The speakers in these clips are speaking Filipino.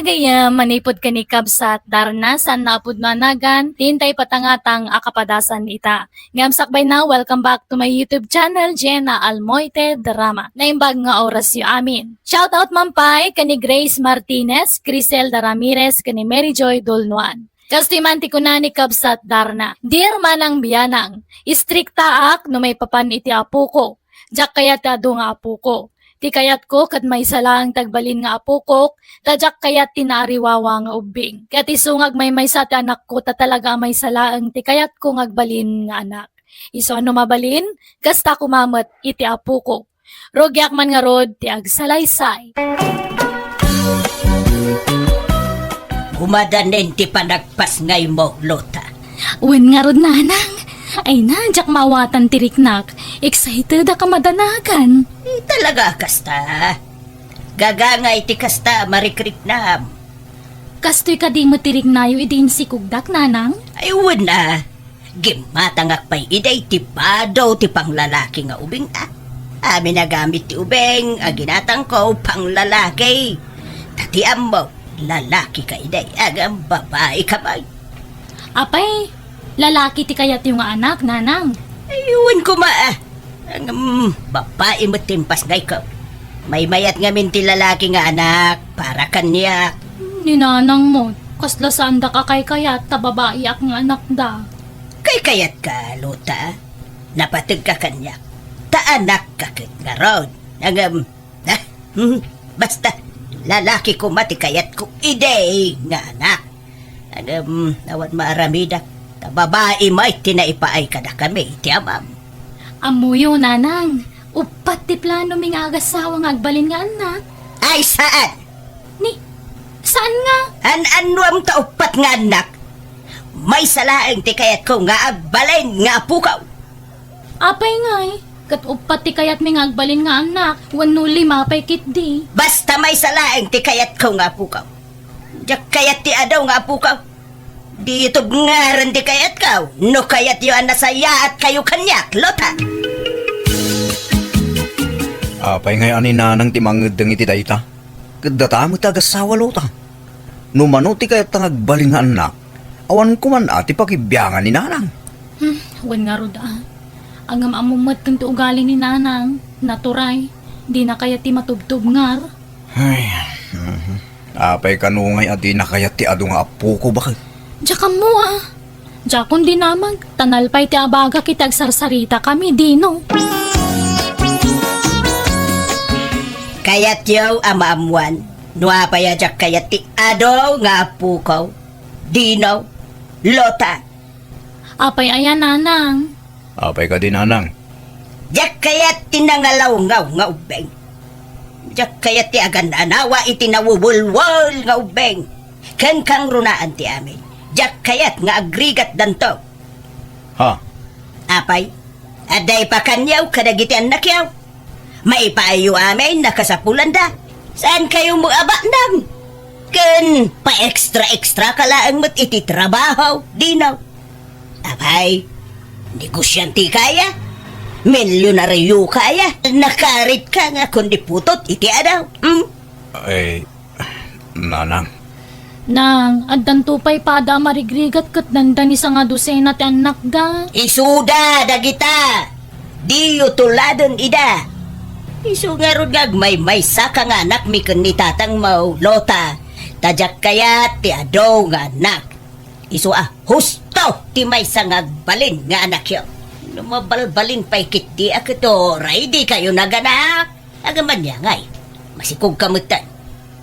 gaya manipod ka ni Kabsat darna san naapod managan, tintay patangatang akapadasan ita. Ngamsakbay na, welcome back to my YouTube channel, Jenna Almoite Drama. Naimbag nga oras yu amin. Shoutout mampay kani Grace Martinez, Criselda Ramirez, kani Mary Joy Dolnuan. Kastimanti ko na ni Kabsat darna. Dear manang biyanang, istrikta ak no may papan iti apo ko. Jak kayat ado nga apo ko. Ti kayat ko kat may salang tagbalin nga apo ko, tadyak kayat tinariwawa nga ubing. Kat isungag may sa ti anak ko, ta talaga may salaang ti kayat ko ngagbalin nga anak. Iso ano mabalin, kasta kumamat iti apo ko. Rogyak man nga rod ti agsalaysay. Humadanin ti panagpas ngay mo, Lota. Wen nga rod nanang, ay nandiyak mawatan tiriknak, excited ka madanagan. Talaga kasta. Gagangay ti kasta marikrik na. Kastoy ka di mo tiriknayo idin si kugdak nanang? Ay na. Gimatangak pa'y iday ti padaw ti panglalaki nga ubing ah. Amin na gamit ti ubing, aginatang ko panglalaki. Tatiam mo, lalaki ka iday, agam babae ka may. Apay, lalaki ti kayat yung anak, nanang. Ayun ko ma ah. Ang babae mo timpas ngay ko. May mayat nga minti lalaki nga anak, para kanya. Ninanang mo, kasla sanda ka kay kayat, ta babae ak nga anak da. Kay kayat ka, Lota. Napatag ka kanya. Ta anak ka kit nga ron. Basta, lalaki ko mati kayat ko ide nga anak. Nawad maaramidak. Ta babae mo iti naipaay ka na kami, iti amam. Amuyo, nanang. Upat ti plano ming agasawa nga agbalin nga anak. Ay, saan? Ni, saan nga? An-anuam ta upat nga anak. May salaeng ti kayat ko nga agbalin nga pukaw. Apay nga eh. Kat upat ti kayat ming agbalin nga anak. Wano lima pay kit di. Basta may salaeng ti kayat ko nga pukaw. Diyak kayat ti adaw nga pukaw. Di ito nga rin ti kayat ka. No kayat yun nasaya at kayo kanyak, Lota. Apay ngayon ni nanang timangudang iti dayta. Kadata mo tagasawa, Lota. Numano ti kayat tangagbaling nga anak. Awan ko man ati pakibiyangan ni nanang. Wan nga rod ah. Ang amamumat kang ugali ni nanang. Naturay. Di na kaya ti matubtub ngar. Ay, apay kanungay ati na kayat ti ado nga apo ko bakit? Diyak mo ah. Diyak kundi namang tanalpay ti abaga kitag sarsarita kami dino. Kayat yaw amaamuan. Nuapaya jak kayat ti adaw nga pukaw. Dino, Lota. Apay ayan nanang. Apay ka din nanang. Jak kayat ti nangalaw-ngaw nga ubeng. Jak kayat ti agan anawa iti nawuwulwol nga ubeng. Kang runaan ti amin. Jak kayat nga agrigat danto. Ha? Apay, aday pa kanyaw kadagiti anak yaw. Maipaayo amin nakasapulan da. Saan kayo mo abanam? Ken pa extra kalaang mat iti trabaho, dinaw. Apay, negosyante kaya? Milyonaryo kaya? Nakarit ka nga kundi putot iti adaw. Ay, nanang. Nang, addan tupay pada marigrigat kat dandan isa nga dosena ti anak da. Isuda dagita. Di utuladon ida. Isu nga ron may saka nga anak mi ken ni tatang mau, Lota. Tadyak kaya ti ado nga anak. Isu husto ti may sangagbalin nga anak yo. Lumabalbalin pa'y kiti akito, di kayo naganak. Agaman niya ngay, masikog kamutan.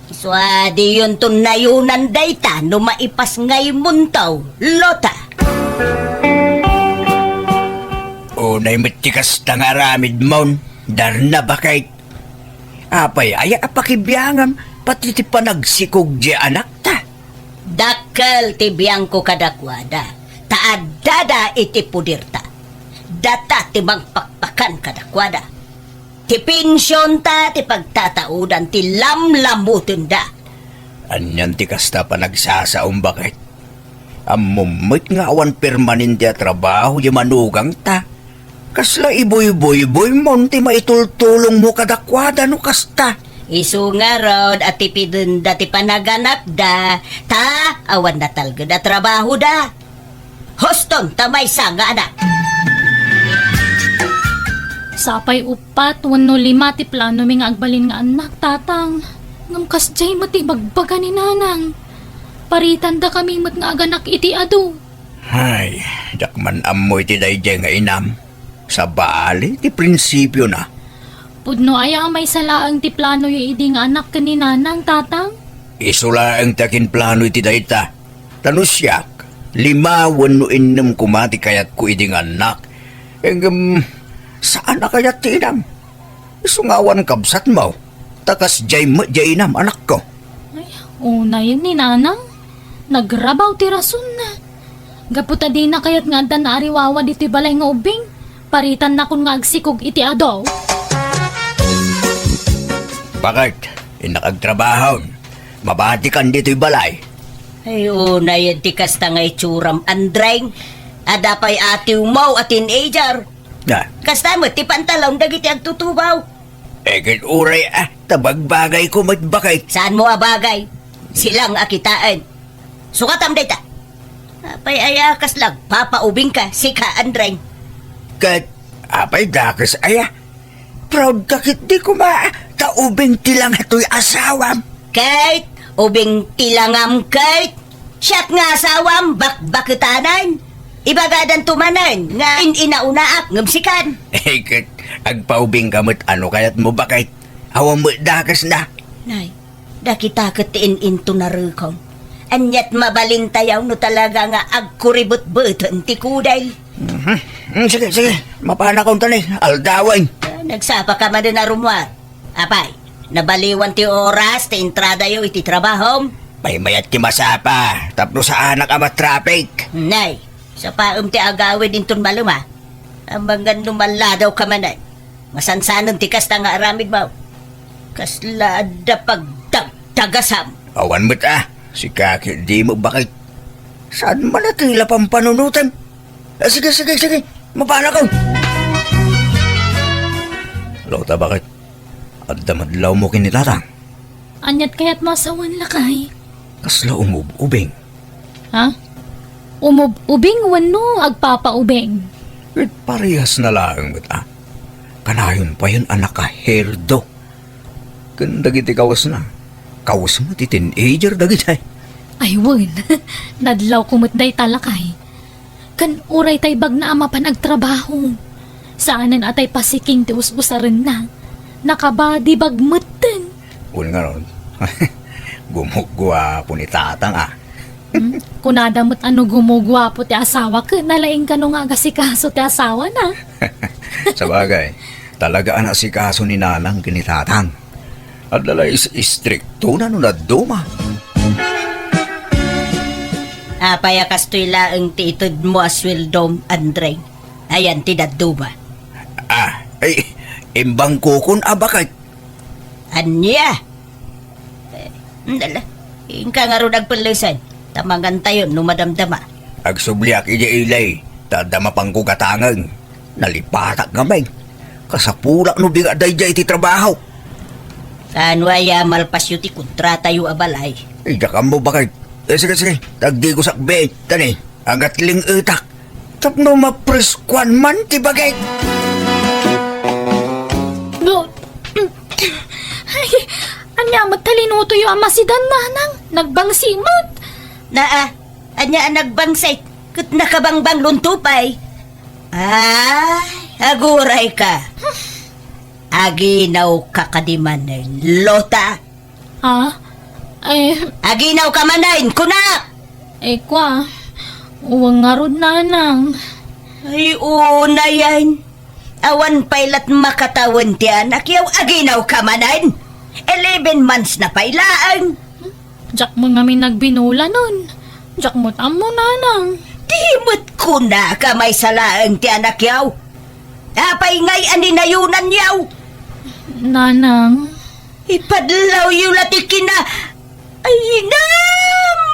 Isu di yun tunayunan dayta no maipas ngay muntaw, Lota. O naimatikas tangaramid mon. Darna bakit? Apay ay apakibiyangam pati ti panagsikog di anak ta. Dakkel ti biyang ko kadakwada. Taadada iti pudirta. Data ti mangpakpakan kadakwada. Ti pensyon ta ti pagtataudan ti lamlamutin da. Anyan ti kasta panagsasaom bakit? Amumit nga awan permanente a trabaho di manugang ta. Kasla iboy-boy-boy mon ti maitultulong mo kadakwada no kasta. Isu nga rod at tipidun dati panaganap da. Ta, awan na talga da trabaho da. Hoston, tamay sanga anak. Sapay upat, 105 ti plano mi nga agbalin nga anak, tatang. Ngam kasjay mati bagbaga ni nanang. Paritan da kami mat nga aganak iti ado. Ay, dakman amoy ti dayjay nga inam. Sa bali, ti prinsipyo na. Pudno aya may salaang ti plano yu idi nga anak ni nanang, tatang. Isula ang takin plano iti dayta. Tanusyak, 5 wano inam kumati kayat ko iti nga anak. Saan na kayat ti inam? Isungawan kabsat mo. Takas jay inam anak ko. Ay, una yun ni nanang. Nagrabaw ti rason na. Gaputa di na kayat nga da naariwawa dito balay nga ubing. Paritan na kun nga agsikog iti adaw. Bakit? Inakagtrabahon. Mabati kan dito'y balay. Ay, una yan ti kasta nga itsuram andrang. Adapay atiw mo at teenager. Na, Kasta mo, ti pantalong dagiti agtutubaw. eket uray tabagbagay ko matbakit. Saan mo abagay? Silang akitaan. Sukatam data. Apay ayakas lang, papaubing ka, sika andrang. Kat, apay dakas aya. Proud kakit di ko taubing tilang ito'y asawam. Kate, ubing tilangam Kate. Siyat nga asawam, bakbakitanan. Ibagadan tumanan, nga inaunaak, ngamsikan. Eket, agpaubing kamot ano kayat mo bakit? Awang mo dakas na. Nay, dakita katiin into na rukong. Anyat mabalintayaw no talaga nga agkuribot-buton ti kuday. Sige, mapana kong tanay, aldawan. Nagsapa ka man na rumwar. Apay, nabaliwan ti oras, ti entrada yo iti trabaho. May mayat ki masapa, tapno sa anak ama traffic. Nay, sa paum ti agawid intun maluma. Ang banggan lumala daw ka manan. Masansanon ti kasta nga aramid mo. Kaslada pagtagasam. Awan mo't si kaki di mo bakit? Saan man natila pang panunutan? Sige, mapana ko. Lota, bakit? At damadlaw mo kinitatang. Anyat kayat masawan lakay. Kasla umubing. Ha? Ubing wano agpapaubing. At parehas na lang mo't Kanayon pa yun anak ka herdo. Kanda giti kawas na. Kawas mo ti teenager dagitay. Ay wen, nadlaw kumutday talakay. Kan uray tay bag na ama panagtrabaho. Saanan atay pasiking ti us-usarin na. Nakabadi bagmutten. Kung nga ron, gumugwa po ni tatang Kunadamot ano gumugwapo ti asawa ka, nalaing ka nung agasikaso ti asawa na. Sa bagay, talaga anak si kaso ni nanang kinitatang. At dalay istrikto na nung naduma. Apay kastoy laeng ti itod mo aswildom Andre. Ayan ti daduma. Ay, imbang kukon bakit? Anya? Dala, ingka nga ron agpalisan. Tamangan tayo no madamdama. Agsubliak iji ilay, tadama pang kugatangan. Nalipatak gamay. Kasapulak no biga dayjay ti trabaho. Kanwaya malpasyo ti kontrata yu abalay. Ay, dakam mo bakit? Sige, tagdi ko sakbe. Tani, agatling utak. Tapno mapreskwan man ti bagay. No. Ay, anya magtalinuto yung ama si Dan nanang. Nagbangsimot. Anya nagbangsay. Kat nakabangbang luntupay. Aguray ka. Aginaw ka kadimanin, Lota. Ha? Aginaw ka manayin, kunak! Kwa. Uwang nga ron nanang. Ay, una yan. Awan pailat makatawan ti anak yaw, aginaw ka manayin. 11 months na pailaan. Diyak mo nga may nagbinula nun. Diyak mo tamo nanang. Dimot ko na ka may salaang ti anak yaw. Apay ngay aninayunan yaw. Nanang. Ipadlaw yung latikin na. Ay na,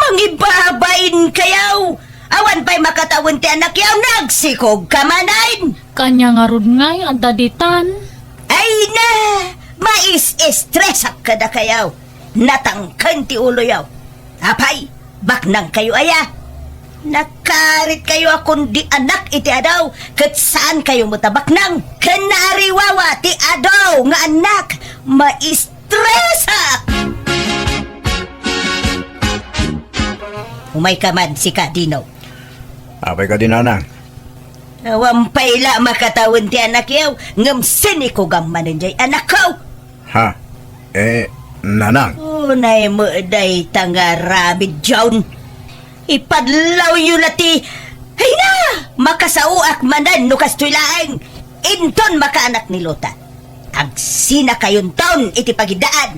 mangibabain kayaw. Awan pa'y makatawan ti anak yaw, nagsikog ka manayin. Kanya nga ron nga yung adaditan. Ay na, Mais-estresak ka na kayaw. Natangkan ti ulo yaw. Apay, baknang kayo aya. Nakarit kayo akong di anak iti adaw. Kat saan kayo mutabaknang? Kanariwawa ti adaw nga anak. Maistresak! Umay ka man si Kadino. Apay ka din, nanang. Wampay la makatawin ti anak yaw. Ngam sini ko gamanin jay anak ko. Ha? Nanang. Unay mo day tangarabid John. Ipadlaw yun na ti. Hay na! Makasauak manan no kastuilaeng. Inton makaanak ni Lota. Agsina kayon taon iti pagidaan.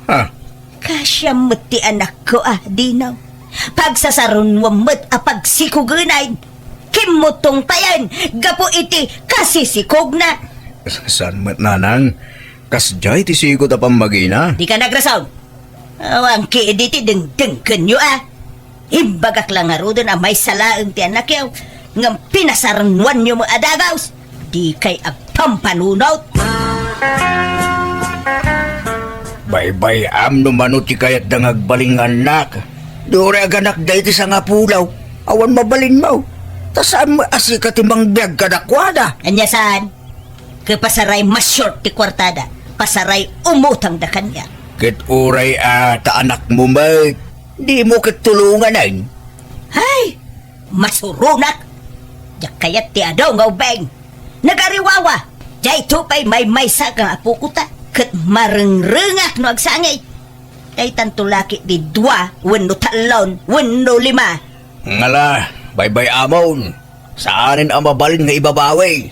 Ha? Kasya mo't ti anak ko Dinaw. Pagsasaron wamot pagsikugunay. Kimutong tayan. Gapo iti kasisikog na. Saan mo't, nanang? Kasjay ti sigot apang magina. Di ka nagrasaw. Awang kiediti deng-dengken nyo Imbagak lang nga doon may salaang ti anak yaw. Ngam pinasaranwan nyo mo adagaws. Di kay agpampanunot. Bay-bay am no manot ti kayat dangagbaling anak. Dore aganak day ti sa nga pulaw. Awan mabalin mo. Tasaan mo asika ti mangbiyag kadakwada. Anya saan? Kapasaray mas short ti kwartada. Pasaray umutang da kanya. Kit uray ta anak mo may. Di mo kitulungan ay. Hay! Masurunak! Diyak kayat ti adaw nga ubeng. Nagariwawa! Diyay tupay may maysa kang apukuta. Kat marengrengak no agsangay. Diyay tantulaki di dua, wano talon, wano lima. Ngala, bay-bay amon. Saanin ang mabalin nga ibabawi.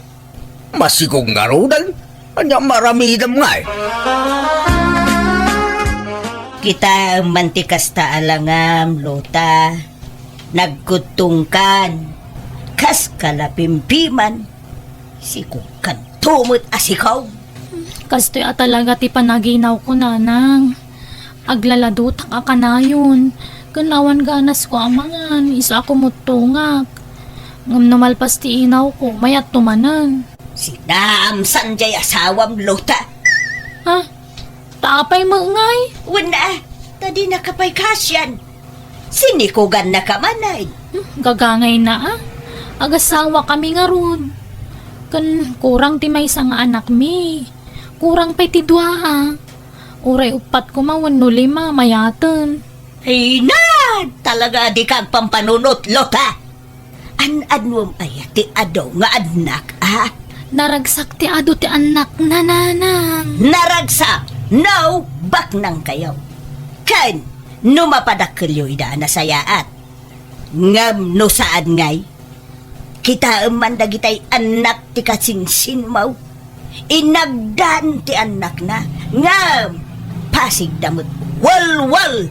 Masikong nga rudan. Anya maramidam nga eh. Kita mantikas ta alangam, Lota. Nagkutungkan. Kas kalapimpiman. Sikukan tumot asikaw. Kastoy talaga ti panaginaw ko, nanang. Aglaladot ang akanayon. Kanawan ganas ko amangan. Isa ko mutungak. Ngam namalpas ti inaw ko, mayat tumanan. Sinaamsan jay asawam, Lota. Ha? Tapay mo ngay? Wala. Tadi nakapay kasyan. Sinikugan na kamanay. Gagangay na Agasawa kami nga ron. Kurang ti may isang anak mi. Kurang pa'y ti dua Uray upat ko no lima mayatan. Ay na! Talaga di kang pampanunot, Lota. An-anwam ay ti adaw nga anak, Naragsak ti ado ti anak na nanang. Naragsak! No, baknang kayo. Kan, numapadakilyo ida na sayaat. Ngam no saan ngay. Kita man dagitay anak ti kasinsin mo. Inagdan ti anak na. Ngam, pasig damot wal-wal.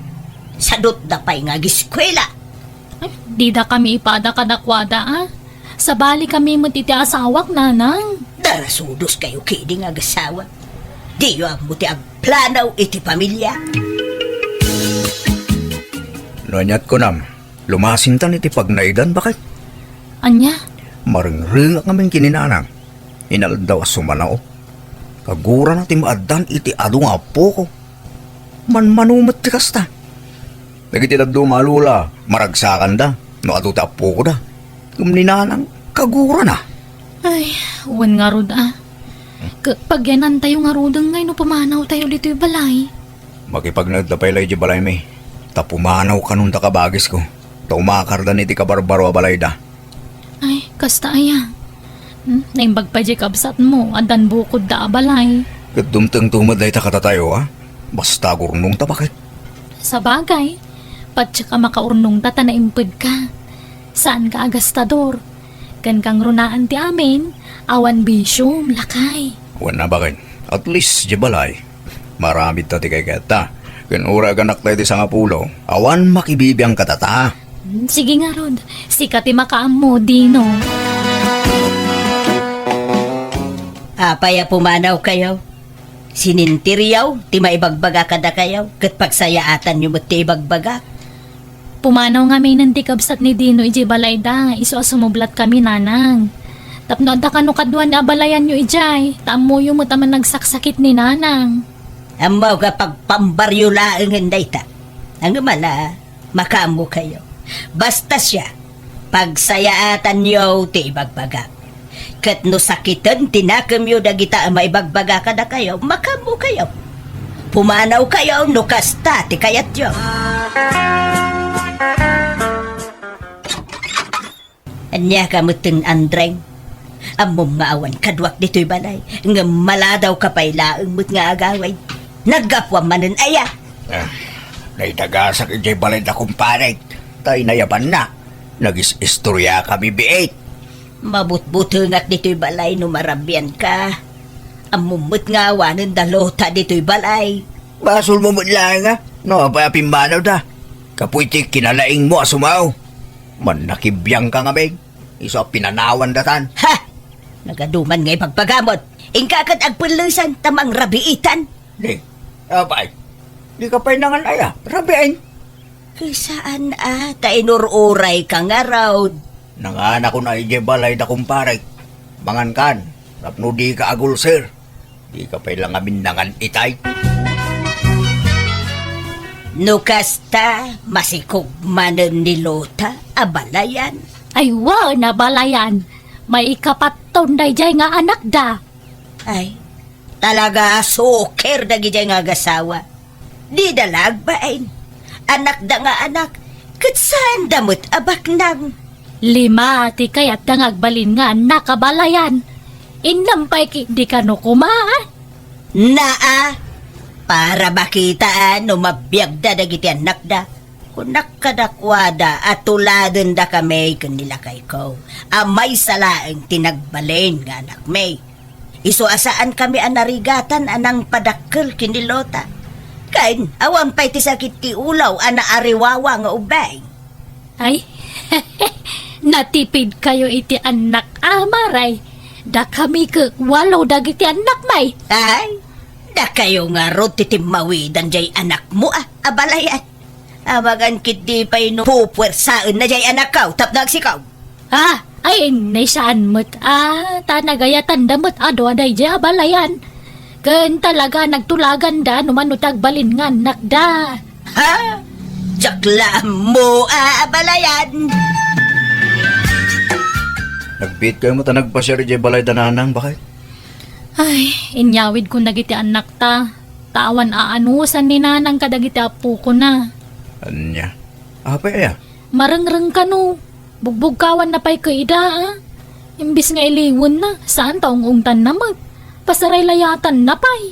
Sadot da pa'y nga giskwela. Ay, di da kami ipada kadakwada Sa bali kami mo ti asawak nanang. Darasudos kayo kidi nga gasawa. Di yo ang buti ang planaw iti pamilya. Nanyat ko nam. Lumasintan iti pagnaidan bakit? Anya? Marengreng kaming kininanang. Inaldaw sumanaw. Kagura na ti maadan iti ado nga po ko. Manmanumat ti kasta. Nagiti na dumalula. Maragsakan da. No ado ta po ko da. Kumninanang kagura na. Ay, uwan nga rod pagyanan tayo nga rodang ngay no pamanaw tayo dito yung balay. Makipagnad na pailay di balay may. Tapumanaw ka nung takabagis ko. Taumakardan iti kabarbaro a balay da. Ay, kasta aya. Naimbag pa di kabsat mo, adan bukod da balay. Kadumtang tumad na itakata tayo Basta gurnong ta bakit? Sa bagay, patsa ka makaurnong ta tanaimpid ka. Saan ka agastador? Kan kang runaan ti amin, awan bisyom, lakay. Wan na bakit? At least di balay. Marami ta ti kay kata. Kanura ganak tayo ti sa nga pulo. Awan makibibiyang katata. Sige nga rod, sikat ti makaam mo, Dino. Apaya pumanaw kayo. Sinintiryaw, ti maibagbaga kada kayo. Kat pagsayaatan nyo mo ti ibagbaga. Pumanaw nga may nantikabsat ni Dino iji balay da, iso asumublat kami nanang. Tapno da kano kadwan ni abalayan nyo ijay. Taamuyo mo taman nagsaksakit ni nanang. Amaw ka pagpambaryo laang hinday ta. Ang mala, makamo kayo. Basta siya, pagsayaatan nyo ti ibagbaga. Kat no sakitan, tinakam yun dagita maibagbaga kada kayo, makamo kayo. Pumanaw kayo, no kasta, ti kayat yun. Anya ka mutin Andreng. Amom nga awan kadwak dito'y balay. Nga maladaw ka pa'y laang mut nga agaway. Nagapwa manan aya. Naitagasak ijay balay na kumparet. Tay nayaban na. Nagis-istorya kami biit. Mabut-buto nga't dito'y balay no marabyan ka. Amumut nga awanan dalota dito'y balay. Basol mo lang nga. No, payapin manaw da. Kapuiti kinalaing mo asumaw. Man nakibiyang ka nga beng. Iso pinanawan datan. Ha! Nagaduman nga'y pagpagamot. Ingkakat agpunlusan tamang rabiitan. Di, abay. Di ka pa'y nangan aya. Rabiin. Saan kainururay ka nga raw. Nanganak ko na ijay balay na kumparet. Mangan kan. Rapno di ka agul sir. Di ka pa'y lang amin nangan itay. Nukasta masikugmanan ni Lota abalayan. Ay wow, nabalayan. May ikapaton da ijay nga anak da. Ay, talaga suker na gijay nga gasawa. Di dalag ba ay? Anak da nga anak, kat saan damot abak nang? 5 ti kayat da ngagbalin nga nakabalayan. Inampay ki di ka no kumaan. Naa, para makitaan no mabiyag da dagiti anak da. Kung nakadakwada at tuladan da kami kanila kay ko. Amay salaang tinagbalin nga anak may. Iso asaan kami anarigatan anang padakkel kinilota. Kain, awan pa'y ti sakit ti ulaw ana ariwawa nga ubay. Ay, natipid kayo iti anak amaray. Da kami ke walo dagiti anak may. Ay, da kayo nga rod titimawidan jay anak mo abalayan. Amagan kit di pa'y no pupwersaan na jay anak kaw tap nagsikaw. Ay, naisaan mo't tanagayatan damot ado aday jay abalayan. Ken talaga nagtulagan da numanutag balin nga anak da. Ha? Jakla mo abalayan. Nagbit kayo mo ta nagpasyari ijay balay dananang bakit? Ay, inyawid ko nagiti anak ta. Tawan aanusan ni nanang kadagiti apo ko na. Anya? Apay aya? Marangrang ka no. Bugbugkawan na pa'y kaida Imbis nga iliwan na, saan taong ungtan naman? Pasaray layatan na pa'y.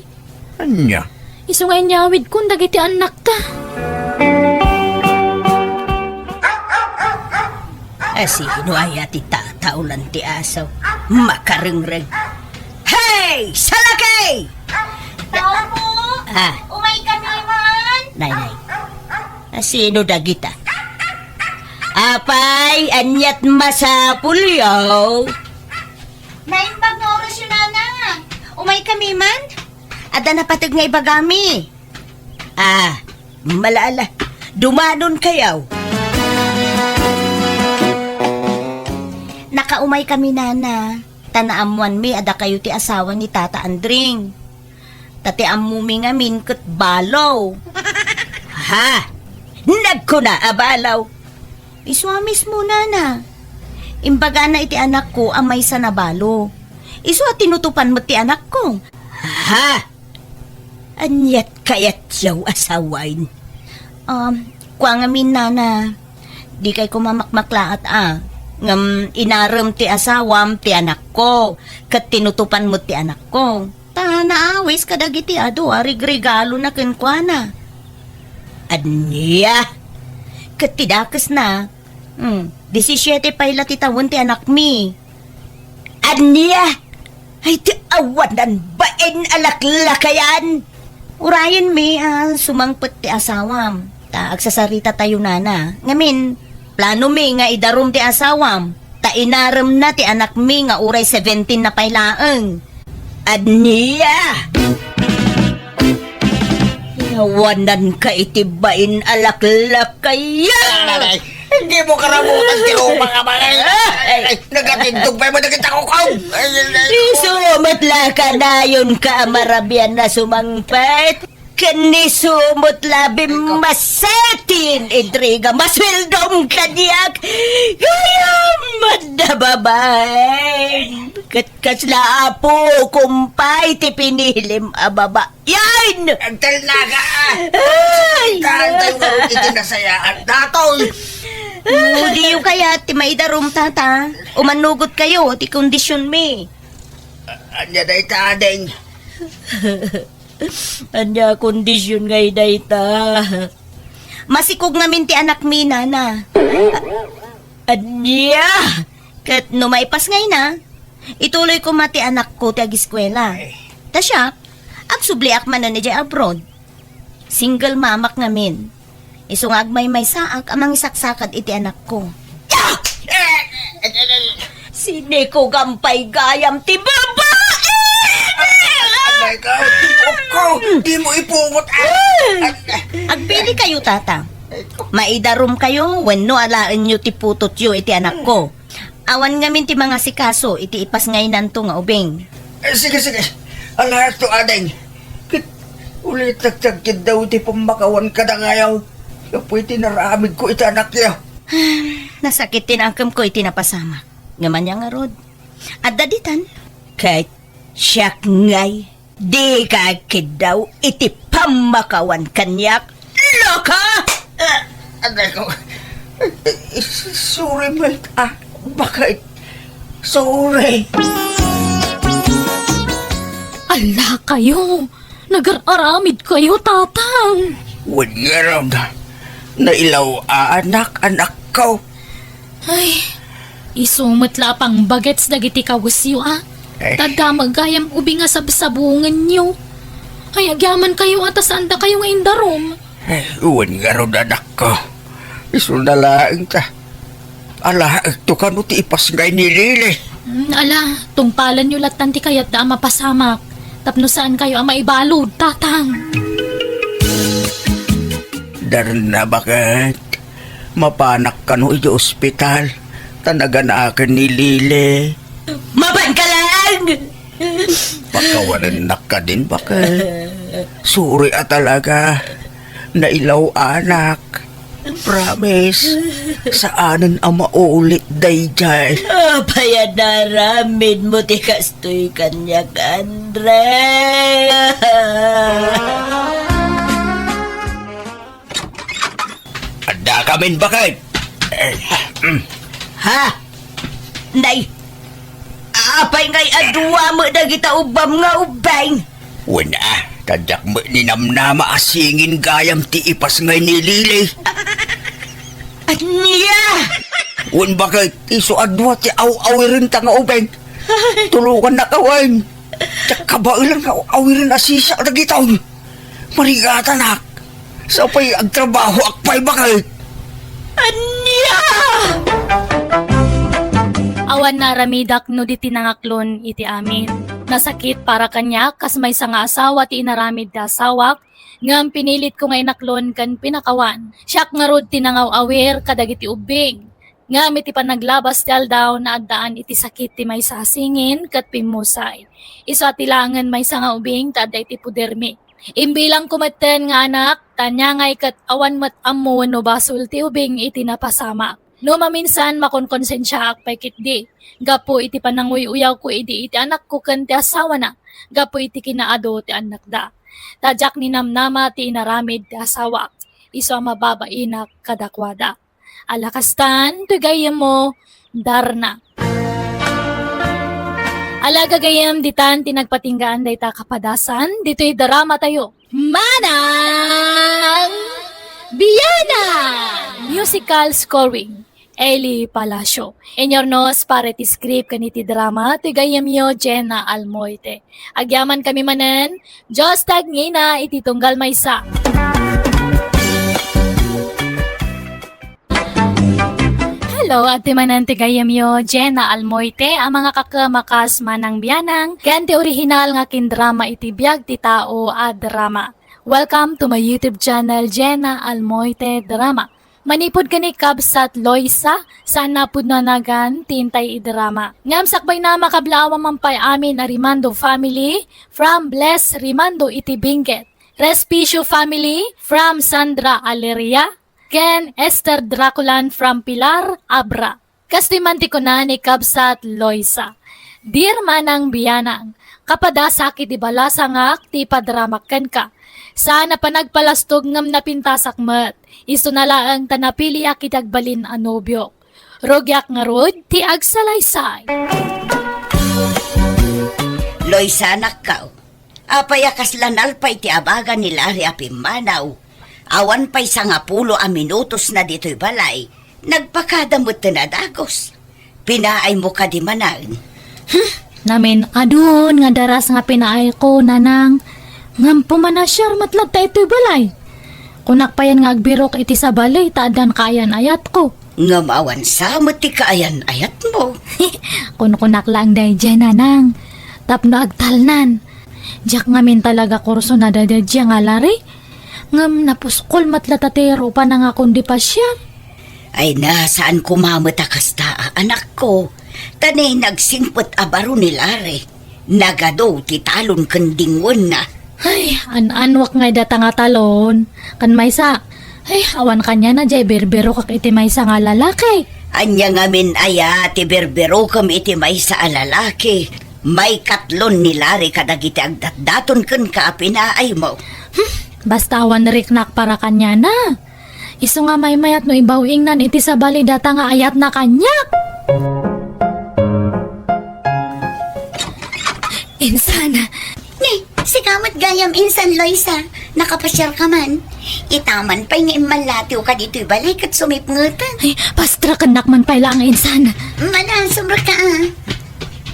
Anya? Iso nga inyawid kung dagiti anak ta. Asino ay ati tataulan ti asaw. Makaringreng. Hey! Salakay! Tao po! Umay kami man! Nay. Asino dagita? Apay, anyat masapul yaw. Naimbag na oras yun, Nana. Umay kami man? Ada napatag nga ibagami. Malaala. Dumanon kayaw. Nakaumay kami, Nana. Tanaamuan mi, ada kayo ti asawa ni Tata Andring. Tati amumi nga minkot balaw. Ha? Nagko na abalaw. Iswamis mo, Nana. Imbaga na iti anak ko amay sa nabalo. Iswa tinutupan mo ti anak ko. Ha? Anyat kayat yaw asawain. Kuang amin, Nana. Di kay kumamakmaklaat ngam inaram ti asawam ti anak ko. Kat tinutupan mo ti anak ko. Ta naawis kadagiti ado regalo na kenkwana. Anya? Katidakas na. 17 pa ila titawon ti anak mi. Anya? Ay ti awanan bain alaklakayan. Urayan mi, sumangpet ti asawam. Ta agsasarita tayo, Nana. Ngamin, plano mi nga idarum ti asawam. Ta inaram na ti anak mi nga uray 17 na pailaeng. Anya? Yawanan ka itibain alaklakayan. Hindi mo karamutan tiro mga mga. Nagatindog pa mo nakita ko kaw. Isumutla ka na yun ka marabian na sumangpet. Kanisumot labim masetin intriga maswildom kadiyak kaya madababay katkasla apo kumpay ti pinilim ababa yan Ang talnaga. ay Tayo nga itinasayaan. Datoy. di yung kaya ti maidarom tata umanugot kayo ti kondisyon mi Anya na itadeng. anya kondisyon ngay dayta masikog namin ti anak mi nana anya kat no maipas ngay na ituloy ko mati anak ko ti agiskwela ta siya agsubliak man na ni jay abroad single mamak ngamin isungag may saak amang isaksakad iti anak ko sine ko gampay gayam ti babae Ay, ikaw, tibok ko. Di mo ipungot. Agpili kayo, tata. Maidarom kayo, wenno alaan nyo ti putot yo iti anak ko. Awan ngamin ti mga sikaso, iti ipas ngay nanto nga ubing. Sige, sige. Alas to, adeng. Ulit nagtagkid daw ti pamakawan ka na ngayaw. Kapoy tinaramid ko iti anak niya. Nasakit tinakam ko iti napasama. Ngaman niya nga rod. At daditan, kahit siyak ngay, di ka kidaw iti pamakawan kanyak. Loka! Aday ko. Sorry, Malt. Bakit? Sorry. Ala kayo! Nag-aramid kayo, tatang! Wanyarang nailaw anak ko. Ay, isumutla pang bagets dagiti kawusyo Eh. Tada magayam ubi nga sabsabungan nyo. Ay, agyaman kayo atas anda kayo nga indarom. Wanyarang anak ko. Isunalaing ta. Ala, ito ka no ti ipas ngay nilili. Ala, tungpalan nyo latan ti kayat da mapasamak. Tapno saan kayo ang maibalod, tatang? Daran na bakit? Mapanak ka no iti ospital. Tanagan na akin ni Lili. Maban ka lang! Pakawanan na ka din bakit? Sorry talaga. Nailaw anak. Promise. Saanan ang maulit dayjay. Apaya naramid mo ti kastoy kanyak, Andre. Ada kamin bakit? Ha? Nay, apay ngay adwa mo na kita ubam nga ubay. Wala. Tadyak mo ni namnama asingin gayam ti ipas ngay ni Lili. Anya! Wan bakit? Iso adwa ti aw-awirin ta nga ubeng. Tulukan na kawan. Tsak kabailan nga awirin asisa na gitaw. Marigata nak. Sapay ang trabaho akpay bakit? Anya! Awan na ramidak no di tinangaklon iti amin. Nasakit para kanya kas may nga asawa ti inaramid da asawak. Ngam pinilit ko nga inaklon kan pinakawan. Siyak nga rod tinangaw awer kadagiti ubing. Ngam iti panaglabas ti aldaw na addaan iti sakit ti may sasingin kat pimusay. Iso atilangan may nga ubing tada iti pudermi. Imbilang kumaten nga anak, tanya ngay kat awan mat ammo no basol ti ubing iti napasama. No maminsan makonkonsensya akpay kitdi. Gapo iti pananguy uyaw ko iti anak ko kan ti asawa na. Gapo iti kinaado ti anak da. Tadyak ni namnama ti inaramid ti asawak. Iso mababainak kadakwada. Alakastan, tugayam mo, Darna. Alagagayam ditan tinagpatinggaan day ta kapadasan, dito'y drama tayo. Manang Biyana! Musical scoring. Eli Palacio. Enyornos para ti script kaniti drama, tigayam yo Jenna Almoite. Agyaman kami manen, Diyos tag ngina ititunggal maysa. Hello, at manan tigayam yo Jenna Almoite, ang mga kakamakas manang biyanang, kanti original nga kindrama iti biyag ti tao a drama. Welcome to my YouTube channel, Jenna Almoite Drama. Manipod kani kabsat Loisa sa napudnanagan tintay idrama. Ngam sakbay na makablawa mampay amin a Rimando family from Bless Rimando Itibinget. Respicio family from Sandra Aleria. Ken Esther Draculan from Pilar Abra. Kastimanti ko na ni kabsat Loisa. Dear manang biyanang, kapada sakit ibalasa nga ti padramakan ka. Sana pa nagpalastog ngam napintasak mat. Iso na laang tanapili akitagbalin anobyo. Rogyak nga rod, ti agsalaysay. Loisa nakkaw. Apayakas lanal pa'y ti abagan ni Lari apimanaw. Awan pa'y sa nga pulo a minutos na dito'y balay. Nagpakadamot na dagos. Pinaay mo ka di manang. Namin adun nga daras nga pinaay ko nanang. Ngam pumanasyar matlag ta ito'y balay. Kunak pa yan nga agbirok iti sa balay, taadan kaayan ayat ko. Ngamawan sa ti kaayan ayat mo. Kunak lang day dyan nanang. Tapno agtalnan. Diyak ngamin talaga kurso na dadadya nga lari. Ngam napuskol matlatatero pa na nga kundi pa siya. Ay na, saan kumamatakas ta, anak ko? Tanay nagsingpot abaro ni Lari. Nagado, titalon kandingon na. Ay, anwak ngay data nga talon. Kan maysa. Ay, awan kanya na jay berbero kak iti maysa nga lalaki. Anya ngamin aya, ti berbero kam iti may sa alalaki. May katlon ni Lari kadagiti agdatdaton kun ka pinaay mo. Basta awan riknak para kanya na. Iso nga may mayat no ibawing nan iti sa bali data nga ayat na kanya. Insana. Sikamot gayam insan Loisa, nakapasyar ka man. Itaman pa'y nga imalatiw ka dito'y balay kat sumipngutan. Ay, pastra kanak man pala ang insana. Manan, sumra ka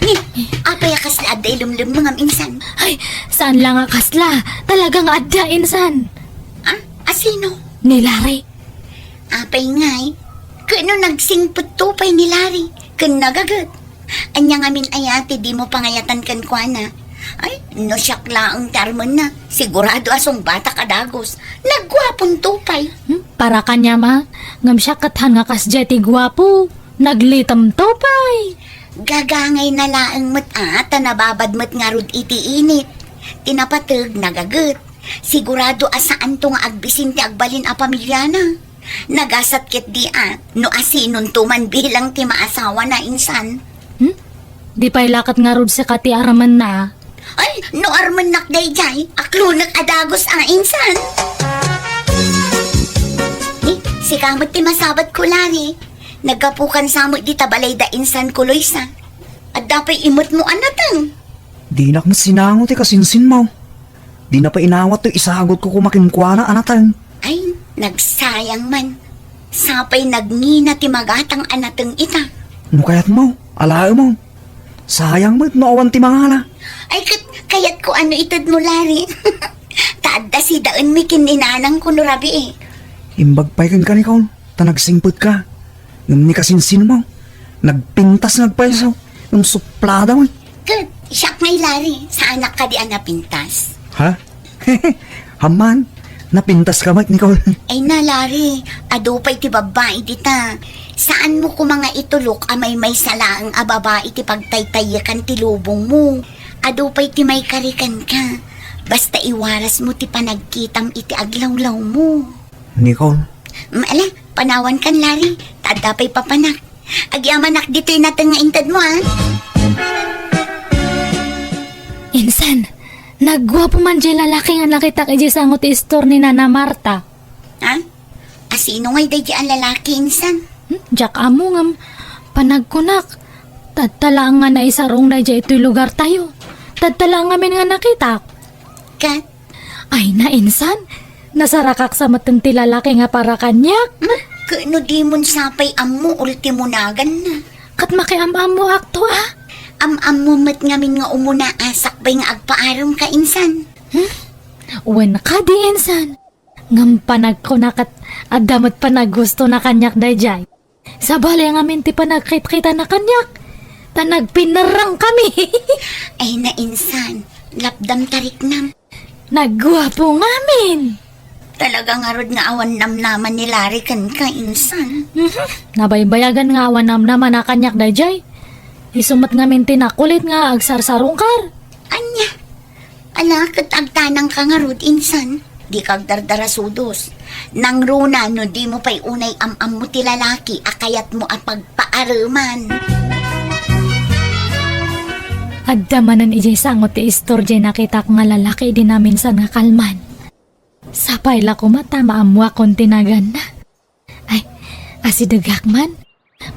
Ni, apay kasla aday lumlum mga insan. Ay, saan lang nga kasla? Talagang adda insan. Asino? Ni Larry. Apay nga'y, kano nagsingput tupay ni Larry, kan nagagat. Anya ngamin ayati, di mo pangayatan kan kwa na. Ay, no siyak laang tarmon na. Sigurado asong bata kadagos. Nagwapong tupay. Para kanya ma, ngam siya kathan nga kasjay ti gwapo. Naglitam topay. Gagangay na laang mat nababad mat nga rod iti init. Tinapatag nagagat. Sigurado asaan to nga agbisin ti agbalin a pamilya na. Nagasat kit di no asinon tuman bilang ti maasawa na insan. Di pa'y lakat nga rod sa kati araman na. Ay, no arman nakday jay, aklo nag-adagos insan. Si kamot ti masabat ko lari. Nagkapukan sa mo di tabalay da insan ko Loisa. At dapay imot mo anatang. Di nak mo sinangot kasinsin mo. Di na pa inawat to isagot ko kumakinkwana anatan. Ay, nagsayang man. Sapay nagngina ti magatang anatang ita. No kayat mo, alayo mo. Sayang mo no awan ti mangala. Ay, kayat ko ano itad mo lari. Tada si daan mi kininanang ko no rabi eh. Imbag pa'y kan kanikaw, tanagsingpot ka. Yung ni kasinsin mo, nagpintas nagpaisaw, yung suplada mo. Kat, siyak ngay lari, sa anak ka di napintas. Ha? Haman, napintas ka mat Nicole. Ay na lari, adupay ti babae dita. Saan mo ko mga itulok amay may salaang a babae ti pagtaytayakan ti lubong mo. Adupay ti may karikan ka. Basta iwaras mo ti panagkitam iti aglawlaw mo. Nicole, Maala, panawan kan lari. Tadapay papanak. Agyamanak dito'y natin nga intad mo Insan, nagwapo man dyan lalaki nga nakita kay sangot istor ni Nana Marta. Ha? Asino nga'y day ang lalaki insan? Diyak amo ngam, panagkunak. Tadtala nga na isarong na dyan ito'y lugar tayo. Tadtala nga min nga nakita. Kat, Ay na insan, nasarakak sa matanti lalaki nga para kanyak. kano di mon sapay ammo ultimo nagan na. Kat makiamam mo akto Am mo mat ngamin nga umuna asakbay nga agpaaram ka insan. Wen ka di insan. Ngam panagkunakat at damat panaggusto na kanyak dayjay. Sa bali ang amin ti panagkit-kita na kanyak. Tanagpinarang kami. Ay na insan, lapdam tarik nam. Nagwapo ngamin. Talagang harod nga awan namnaman ni Larry kan ka, insan. Nabaybayagan nga awan naman na kanyak dayjay. Isumat nga minti na kulit nga agsarsarungkar. Anya, alakot agtanang kang harod, insan. Di kag dardarasudos. Nang runa no di mo pa'y unay am-am mo ti lalaki, akayat mo at pagpaaraman. Adda manan ijay sangot ti istorje nakita ko nga lalaki di na minsan nga kalman. Sapay la ko mata maamwa kon tinagan na. Ay, asidagak man.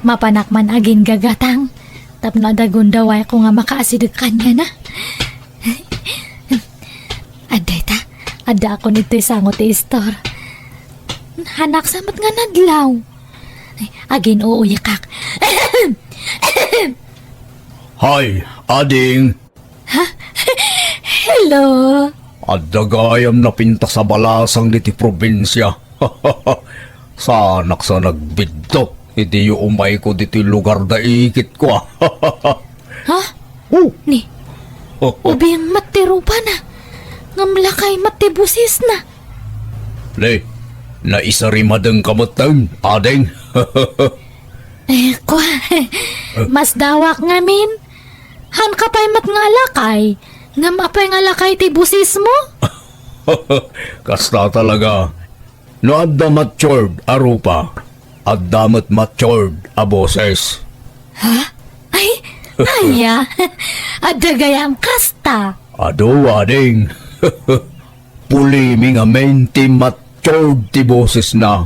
Mapanak man agin gagatang. Tapno adagun daway ko nga makaasidag kanya na. Adda ita, adda ako nito sangot ti istor. Hanak samat nga nadlaw. Ay, agin uuyakak. Hay, ading! Hello. Adagayam na pinta sa balasang diti probinsya. Sanak sa nagbidto. Iti yu umay ko diti lugar da ikit ko. Ha? Ni, ubing matiro pa na. Ngamlakay matibusis na. Le, naisarimadeng kamatang, ading. Kwa, mas dawak ngamin. Han ka pa'y mat nga lakay. Ngam apay nga lakay ti busis mo? Kasta talaga. No adda matured a rupa. Adda matured a boses. Ay, aya. Adagayam kasta. Ado, ading. Pulimi nga menti matured ti boses na.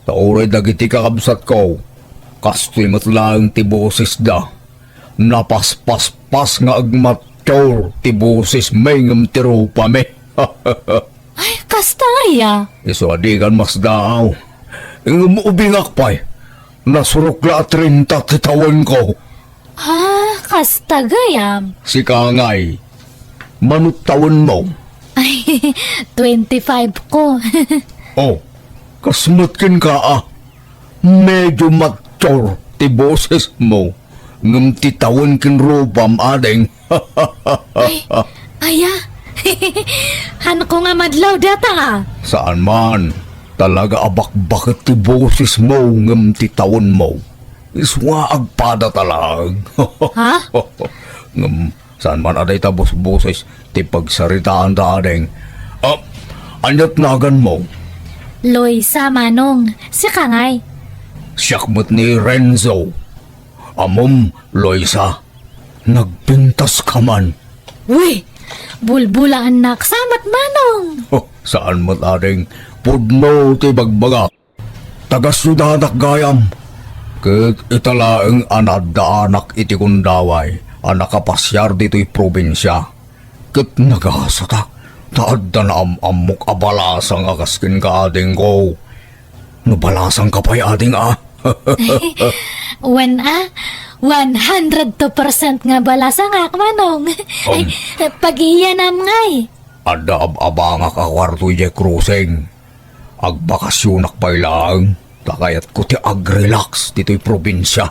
Tauray dagiti kakabsat ko. Kasto'y matlaang ti boses da. Napaspas-pas nga agmature ti boses may ngam ti rupa me. Ay, kasta aya. Iso adigan mas daaw. Ngam ubingak pa'y. Nasurukla 30 ti tawan ko. Kasta gayam. Si Kangay. Manut taon mo. Ay, 25 ko. Oh, kasmatkin ka Medyo mature ti boses mo. Ngam ti taon kin rupam ading. Ay, aya. Han ko nga madlaw data. Saan man, talaga abak-bakit ti boses mo ngam ti taon mo. Iswa agpada talag. Ha? Ngam, saan man aday tabos boses ti pagsaritaan ta ading. Anyat nagan mo. Loisa Manong, si Kangay. Siyakmot ni Renzo. Amom, Loisa. Nagpintas ka man. Uy, bulbula anak, samat Manong. Saan mo't ading pudno ti bagbaga. Tagas-sudadak gayam. Kit italaeng anad da anak iti kundaway. Anak kapasyar dito'y probinsya. Kit nagasata. Taad da na amok abalasang akaskin ka ading ko. Nabalasang ka pa'y ading When 102% nga balasa nga Manong. Ay, pag-iyanam ngay. Ada abanga ka kwarto ije cruising. Agbakasyonak pa'y lang. Takayat ko ti ag-relax dito'y probinsya.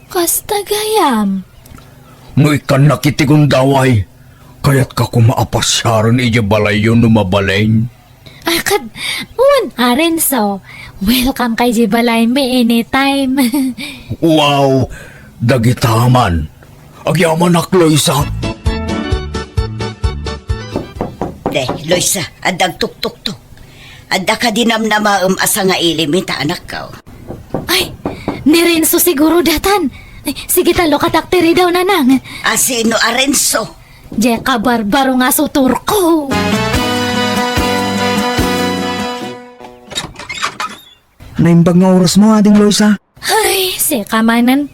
Kasta gayam. No ikan nakitikong daway. Kaya't ka kumaapasyaran ije balay yun numabalain. Akad, Arenzo. Welcome kay Jibalay me anytime. Wow! Dagitaman. Agyaman ak, Loisa. Loisa, adag tuk-tuk-tuk. Adda ka dinam na asa nga ilimita anak ka. Ay, ni Renzo siguro datan. Ay, sige talo katakteri daw nanang. Asino Arenzo? Jeka barbaro nga sutur ko. Naimbag nga oras mo, ading Loisa. Ay, si kamanan.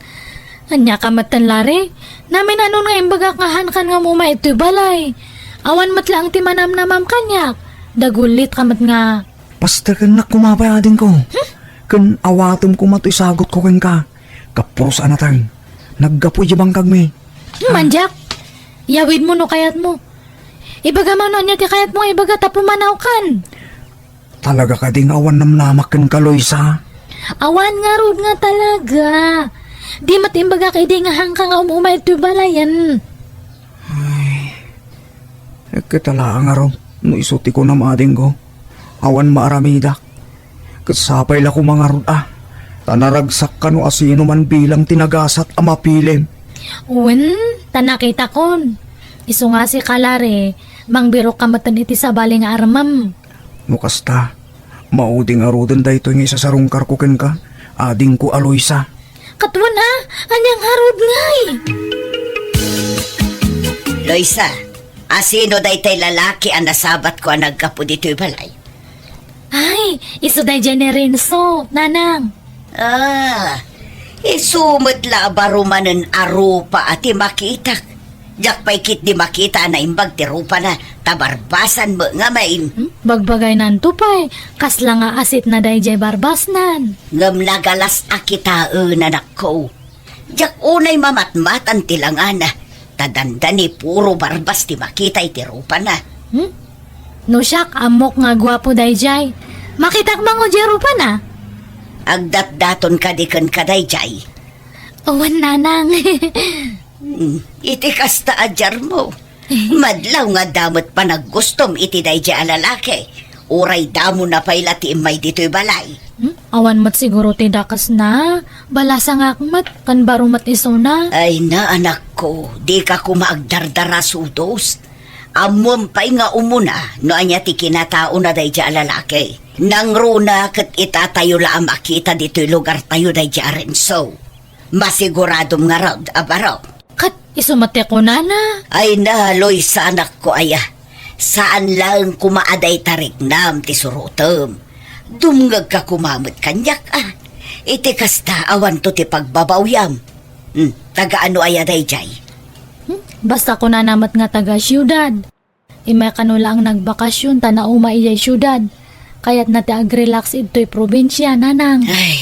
Anya kamatan lari. Namin ano nga imbagak nga hankan nga muma ito balay. Awan matlang ti manam-namam kanyak. Dagulit kamat nga. Basta kan na kumapay ading ko. Kan awatom ko mato'y sagot ko kan ka. Kapros anatang. Naggapoy jabang kagmi. Manjak, yawid mo no kayat mo. Ibaga man niya ti kayat mo ibaga tapumanaw kan. Talaga ka ding awan namnamak kan ka, Loisa. Awan nga rod nga talaga. Di matimbaga kay di nga hangka nga umumay ito balayan. Katala nga ro. No isuti ko na maading ko. Awan maaramidak. Kasapay la ko mga ruda. Tanaragsak ka no asino man bilang tinagasat ang mapilim. Uwan, tanakita kon. Isu nga si Kalare, mangbiro ka matan iti sa baling armam. No kasta, mauding arudan da ito yung isa sa rungkar ko ken ka. Ading ko Aloysa. Katwan ha, anyang harod ngay. Loisa, asino daytay lalaki ang nasabat ko ang nagkapo dito'y balay? Ay, isu day dyan ni Renzo, nanang. Isumot la barumanan arupa ati makitak. Jak pa'y kit di makita na imbag ti rupa na tabarbasan mo nga main. Bagbagay nan tupay, kasla nga asit na day jay barbasnan. Ngam nagalas akitaan anak ko. Jak unay mamatmatan tilangan na. Tadandani puro barbas ti makita iti rupa na. No siyak, amok nga gwapo day jay. Makitak mango jero pa na. Agdat-daton ka di kan kaday jay. Owan nanang. Iti kasta ajar mo. Madlaw nga damot pa naggustom iti day jay alalaki. Uray damo na payla ti imay dito'y balay. Awan mat siguro ti dakas na. Balasa nga akmat, kan baro mat iso na. Ay na anak ko, di ka kumaagdardara sudos. Amom pa'y nga umuna, no anya ti kinatao na day jay alalaki. Nang runa kat itatayo la ang makita dito'y lugar tayo day jay Renzo. Masiguradom nga raw, abaraw. Kat, isumate ko na. Ay na, Loisa anak ko aya. Saan lang kumaaday tarik nam ti surutom. Dumngag ka kumamot kanyak Iti kasta awan to ti pagbabawyam. Taga ano aya day jay? Basta ko na namat nga taga syudad. Imay kanula ang nagbakasyon, tanauma iyay syudad. Kaya't na ti agrelax ito'y probinsya, nanang. Ay,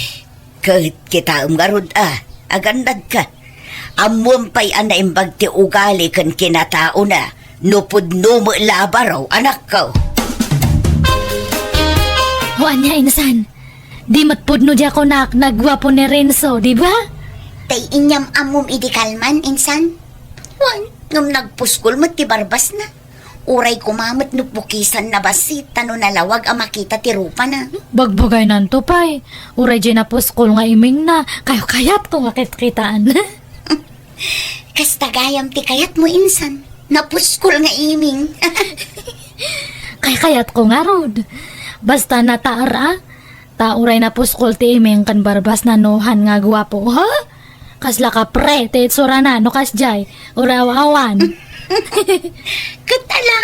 kahit kita umgarod agandad ka. Amom pa'y anaimbag ti ugali kan kinatao na. Nupod numo labaraw, anak ko. Huwag niya, insan. Di matpudno di ako nagwapo ni Renzo, di ba? Tay inyam amom idikalman, insan. Wan, ngam nagpuskol mo ti barbas na. Uray kumamot no pukisan na basit, tano nalawag ang makita ti rupa na. Bagbagay nan to, pay. Uray dyan na puskol nga iming na. Kayo-kayat ko makit-kitaan. Kastagayam ti kayat mo, insan. Napuskol nga iming. Kayat ko nga, Rod. Basta nataar, Tauray na puskol ti iming kan barbas na nohan nga gwapo, ha? Kasla ka pre, te itsura na, no kasjay. Uraw-awan. Katala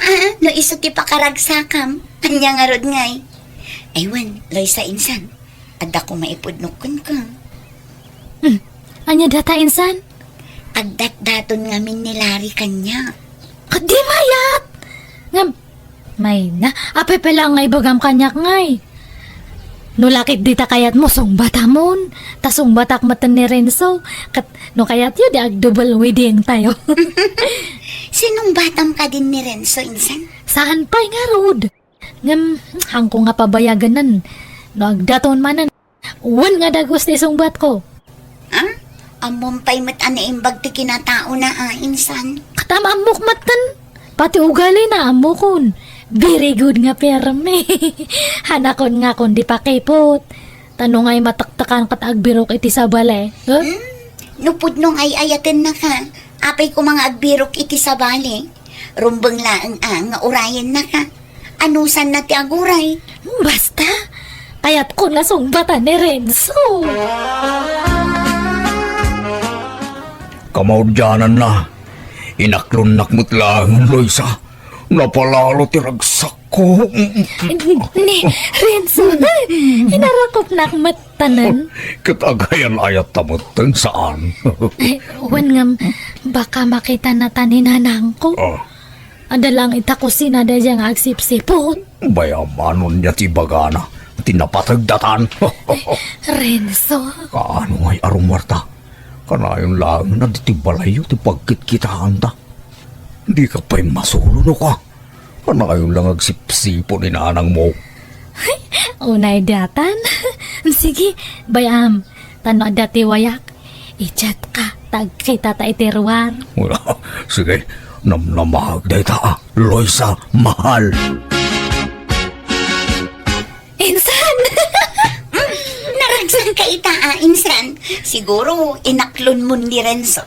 no iso ti pakaragsakam. Anya nga rod ngay. Aywan, Loisa insan. Adda ko maipudnukon ka. Anya data insan? Agdat-daton nga min nilari kanya. Kadi mayat! Ngam, may na, apay pala nga ibagam kanyak ngay. No lakit dita kayat mo, bata mon. Tasong batak matan ni Renzo. No kayat yun, di ag double wedding tayo. Sinong batam ka din ni Renzo, insan? Saan pa nga, Rod? Ngam, hangko nga pabayagan nan. No agdaton manan. Uwan nga dagos ti sungbat ko. Ha? Amom pa'y mat-anaimbag ti kinatao na insan. Katama amok matan. Pati ugali na amokon. Very good nga perme. Hanakon nga kon di pakipot. Tanong ay mataktakan kat agbirok iti sa bale. Huh? Nupudnong ay ayaten na ka. Apay ko mga agbirok iti sa bali. Rumbang laang nga urayan na ka. Anusan na ti aguray? Basta. Kaya't ko na sungbatan ni Renzo. Kamaudyanan na. Inaklunak mo't lang, Loisa. Napalalo ti ragsak ko. Ni Renzo, inarakop na matanan. Katagayan ayat tamutan saan. Uwan ngam, baka makita na taninanang ko. Adalang itako sinada diyang agsipsipot. Bayamanon niya ti bagana. Tinapatagdatan. Renzo. Kaano ngay arumarta? Kanayon lang na di ti balayo ti pagkitkitaan ta. Di ka pa'y masulo ka. Kanayon lang agsipsipo ni nanang mo. Unay datan. Sige, bayam. Tano dati wayak. I-chat ka. Tag kita ta itiruar. Wala. Sige, namnamahag day ta, Loisa, mahal. Insan! Naragsan ka ita, insan. Siguro, inaklon mo ni Renzo.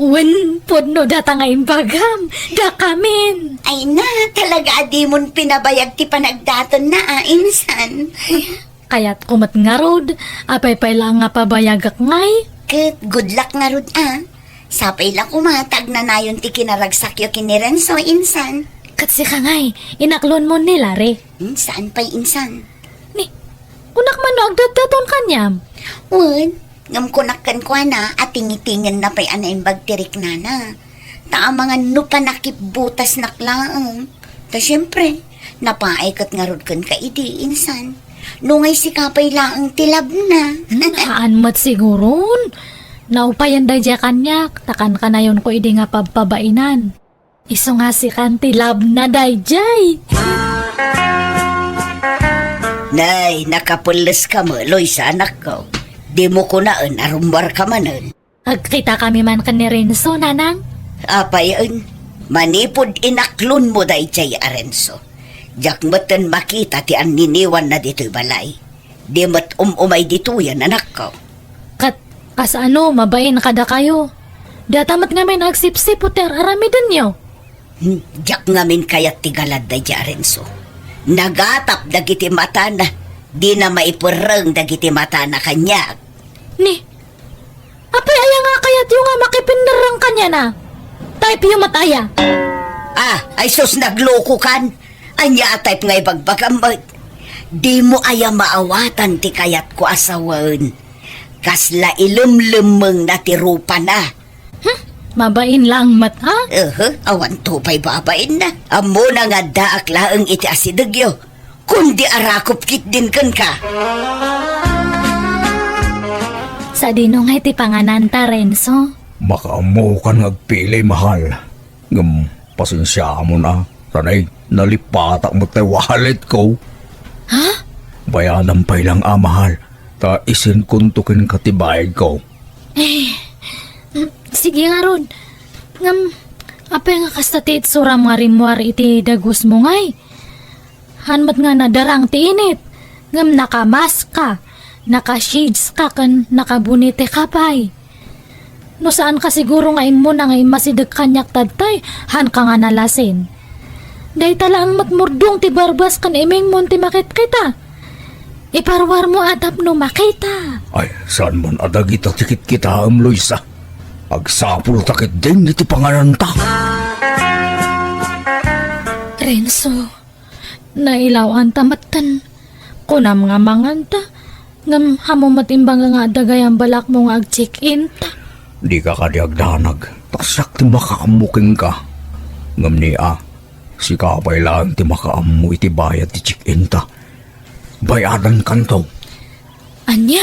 Wen podno data nga imbagam. Da kamin. Ay na, talaga di mon pinabayag ti panagdaton na, insan. Kaya't kumat nga rod. Apay-pay lang nga pabayagak ngay. Ket, good luck nga rod, Sapay lang kumatag na nayon ti kinaragsakyo kini Renzo, insan. Katsi ka ngay. Inaklon mo nila re. Saan pa'y insan? Ni, kunak man no agdadaton kanyam. Wen, ngam kunakkan kwa na at tingitingan na pa'y anaimbag tirik na na. Ta mga nupanakip butas naklaang. Ta syempre, napaikat nga rod kan ka iti, insan. Nungay si kapay laang tilab na. Haan mat siguron. Naupayan da dya kanyak. Takan ka na yun ko idi nga pabpabainan. Iso nga si kanti lab na dayjay. Nay, nakapulis ka mo, Loisa, anak ko. Di mo ko naan, arumbar ka manan. Agkita kami man ka ni Renzo, nanang. Apayan, manipod inaklon mo day chay Arenzo. Jak matan makita ti an niniwan na dito'y balay. Di mat umay dito yan, anak ko. Kas ano, mabain kada kayo. Datamat nga may nagsipsip o ter aramidan nyo. Jak ngamin kayat tigalad day chay Arenzo. Nagatap dagiti mata na, di na maipurang dagiti mata na kanya. Ni, apay aya nga kayat yung nga makipindarang kanya na. Type yung mataya. Ay sus nagloko kan. Anya type nga ibagbagamot. Di mo aya maawatan ti kayat ko asawan. Kasla ilumlumeng na ti rupa na. Mabain lang mata. Awan to pa'y babain na. Amo na nga daak laang iti asidagyo. Kundi arakop kit din kan ka. Sa dinong iti pangananta, Renzo. Makaamo ka nagpili, mahal. Ngam, pasensya mo na. Sanay, nalipata mo tayo wallet ko. Ha? Bayanan pa'y lang, mahal. Ta isin kuntukin katibay ko. Sige nga ron. Ngam, apay nga kastatit suram nga rimwar iti dagus mo ngay. Hanmat nga nadarang ti init. Ngam nakamas ka. Naka-shades ka kan nakabunite kapay. No saan ka siguro nga imo na nga masidag kanyak tadtay, han ka nga nalasin. Day talang matmurdong ti barbas kan iming mon ti makit kita. Iparwar mo atap no makita. Ay, saan man adagita tikit kita, Loisa? Agsapul takit din iti pangananta. Renzo, nailawan tamatan. Kunam nga manganta. Ngam hamo matimbang nga dagay ang balak mo nga ag-check-in ta. Di ka kadiagdanag. Taksak ti makaamuking ka. Ngam niya, si kapay lang ti makaamu iti bayad ti check-in ta. Bayadan kanto. Anya?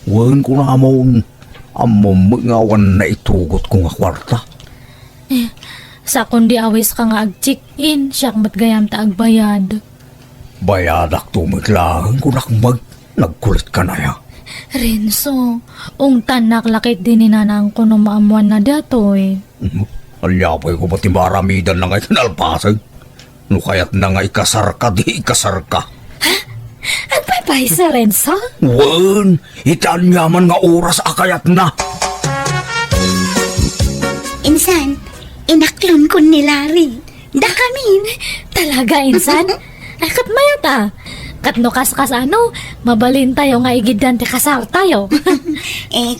Wan ko na amon. Amon mga na itugot ko nga kwarta. Sa kundi awis ka nga ag-check-in, siyak matgayam ta agbayad. Bayadak tumiglahan ko nakmag. Nagkulit ka na ya. Renzo, ungtan naklakit din ni nanang ko no maamuan na datoy. Alyapay ko pati maramidan na nga kinalpasag. No kaya't na nga ikasar ka, di ikasar ka. Agpapay sa Renzo? Wan, itaan yaman nga oras akayat na. Insan, inaklon ko ni Larry. Da kami. Talaga, insan? Ay, kat mayata. Katno kas ano, mabalin tayo nga igidan ti kasar tayo.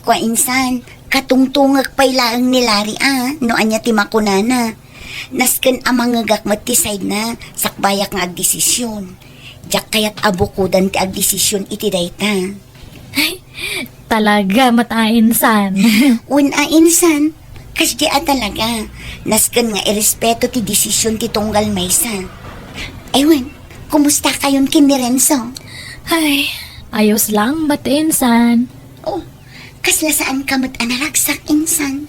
Kwa insan, katungtungag pa'y laang ni Larry, no anya ti makunana. Nasken amang ngagakmat ti side na, sakbayak nga agdesisyon. Diyak kayat abukudan ti agdesisyon iti dayta. Ay, talaga mata insan. Insan, kas di talaga, nasken nga irespeto ti desisyon ti tunggal maysa. Ewan, kumusta kayon kini Renzo? Ay, ayos lang mata insan. Oh, kasla saan kamot anaragsak insan?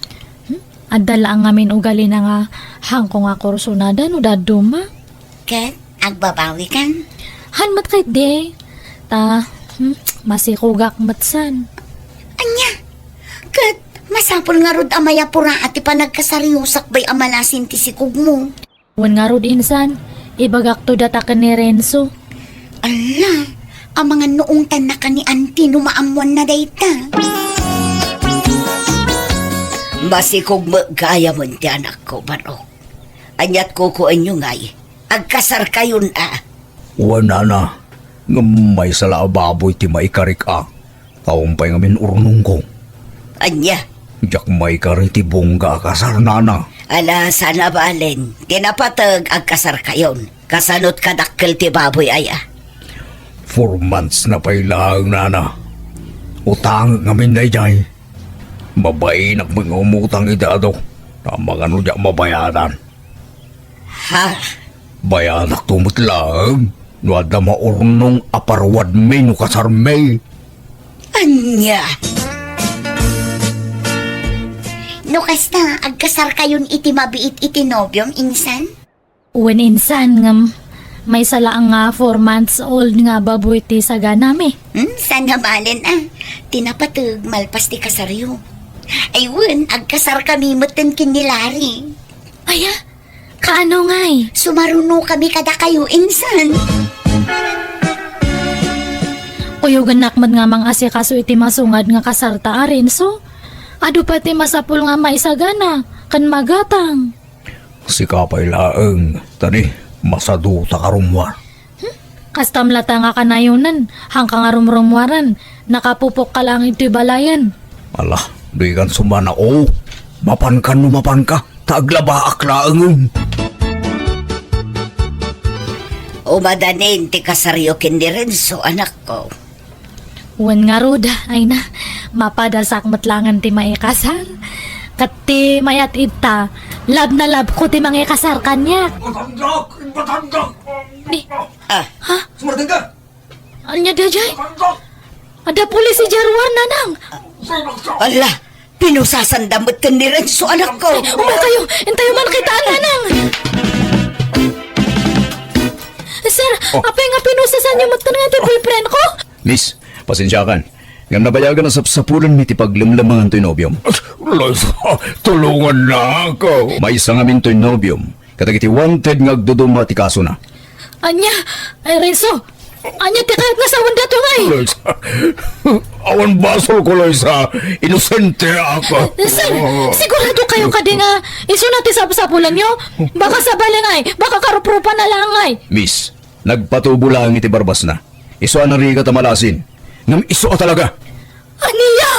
Adala ang amin ugali na nga hangko nga kursunada no daduma. Kat, agbabawi kan? Hanmat kay de. Ta, masikugak matsan. Anya, kat, Masapol nga rod amaya pura ati pa nagkasaryosak bay amalasin ti sikog mo. Wan nga rod insan, ibagak to data ka ni Renzo. Ala, ang mga noong tanak ni auntie numaamuan na dayta. Masikog magkaya mo ti anak ko, Manok. Anyat ko inyo ngay. Agkasar kayon Wala na. Ngamay sa laababoy ti maikarik Kaumpay ngamin urnong ko. Anya, Jak maikari ti bongga kasar nana. ala sana balen. Tinapatag agkasar kayon. Kasanot kadakkel ti baboy 4 months na pailang nana. Utang ngamin na jay. Mabay nak mga umutang idado. Tamang ano diya mabayaran. Ha? Bayanak tumot lang. Nuada maurnong aparwad may no kasar may. Anya. No kasta, agkasar kayon iti mabiit iti nobyong insan? Wan insan ngam, may sala nga 4 months old nga baboy ti saga nami. Sana balen tinapatag malpas ti kasaryo. Ayun, agkasar kami matan kinilari. Aya, kaano ngay? Sumaruno kami kada kayo insan. Kuyugan nakmad nga mang asikaso iti masungad nga kasarta Renzo. Adu pati masapul nga maisagana, kan magatang. Si kapay laeng. Tani, masaduta karumwar. Kastam lata nga kanayunan, hangkang arumrumwaran, nakapupok ka lang iti balayan. Ala, di kan sumana Mapan ka no mapan ka. Taglabaak laeng. Umadanin ti kasaryo kindi Renzo, anak ko. Wan nga rod, ay na, mapadasak matlangan ti maikasar. Kat ti mayat ita, lab na lab ko ti mangikasar kanya. Batandak! Batandak! Di, Ah, Sumartin ka! anya da jay? Batandak! Ada pulis si Jarwan nanang. ala, pinusasandamot kindi Renzo, anak ko. Umay kayo, intayo man kita nanang. Sir, apay nga pinusasan niyo magtanong ti boyfriend ko? Miss, pasensya kan. Ngam nabayagan na sapsapulan mi ti paglamlamangan to'y nobyom. Tulungan na ako. May isa nga min to'y nobyom. Katagiti wanted nga agduduma ti kaso na. Anya, ay Renzo, anya ti kahit nga sa wanda to ngay. Awan basol ko, Loisa. Inosente ako. Sir, sigurado kayo kadi nga iso na ti sapusapulan niyo? Baka sa balingay, baka karuprupa na lang ngay. Miss, nagpatubo lang iti barbas na. Iso ang nariga tamalasin. Ngam iso talaga. Aniya!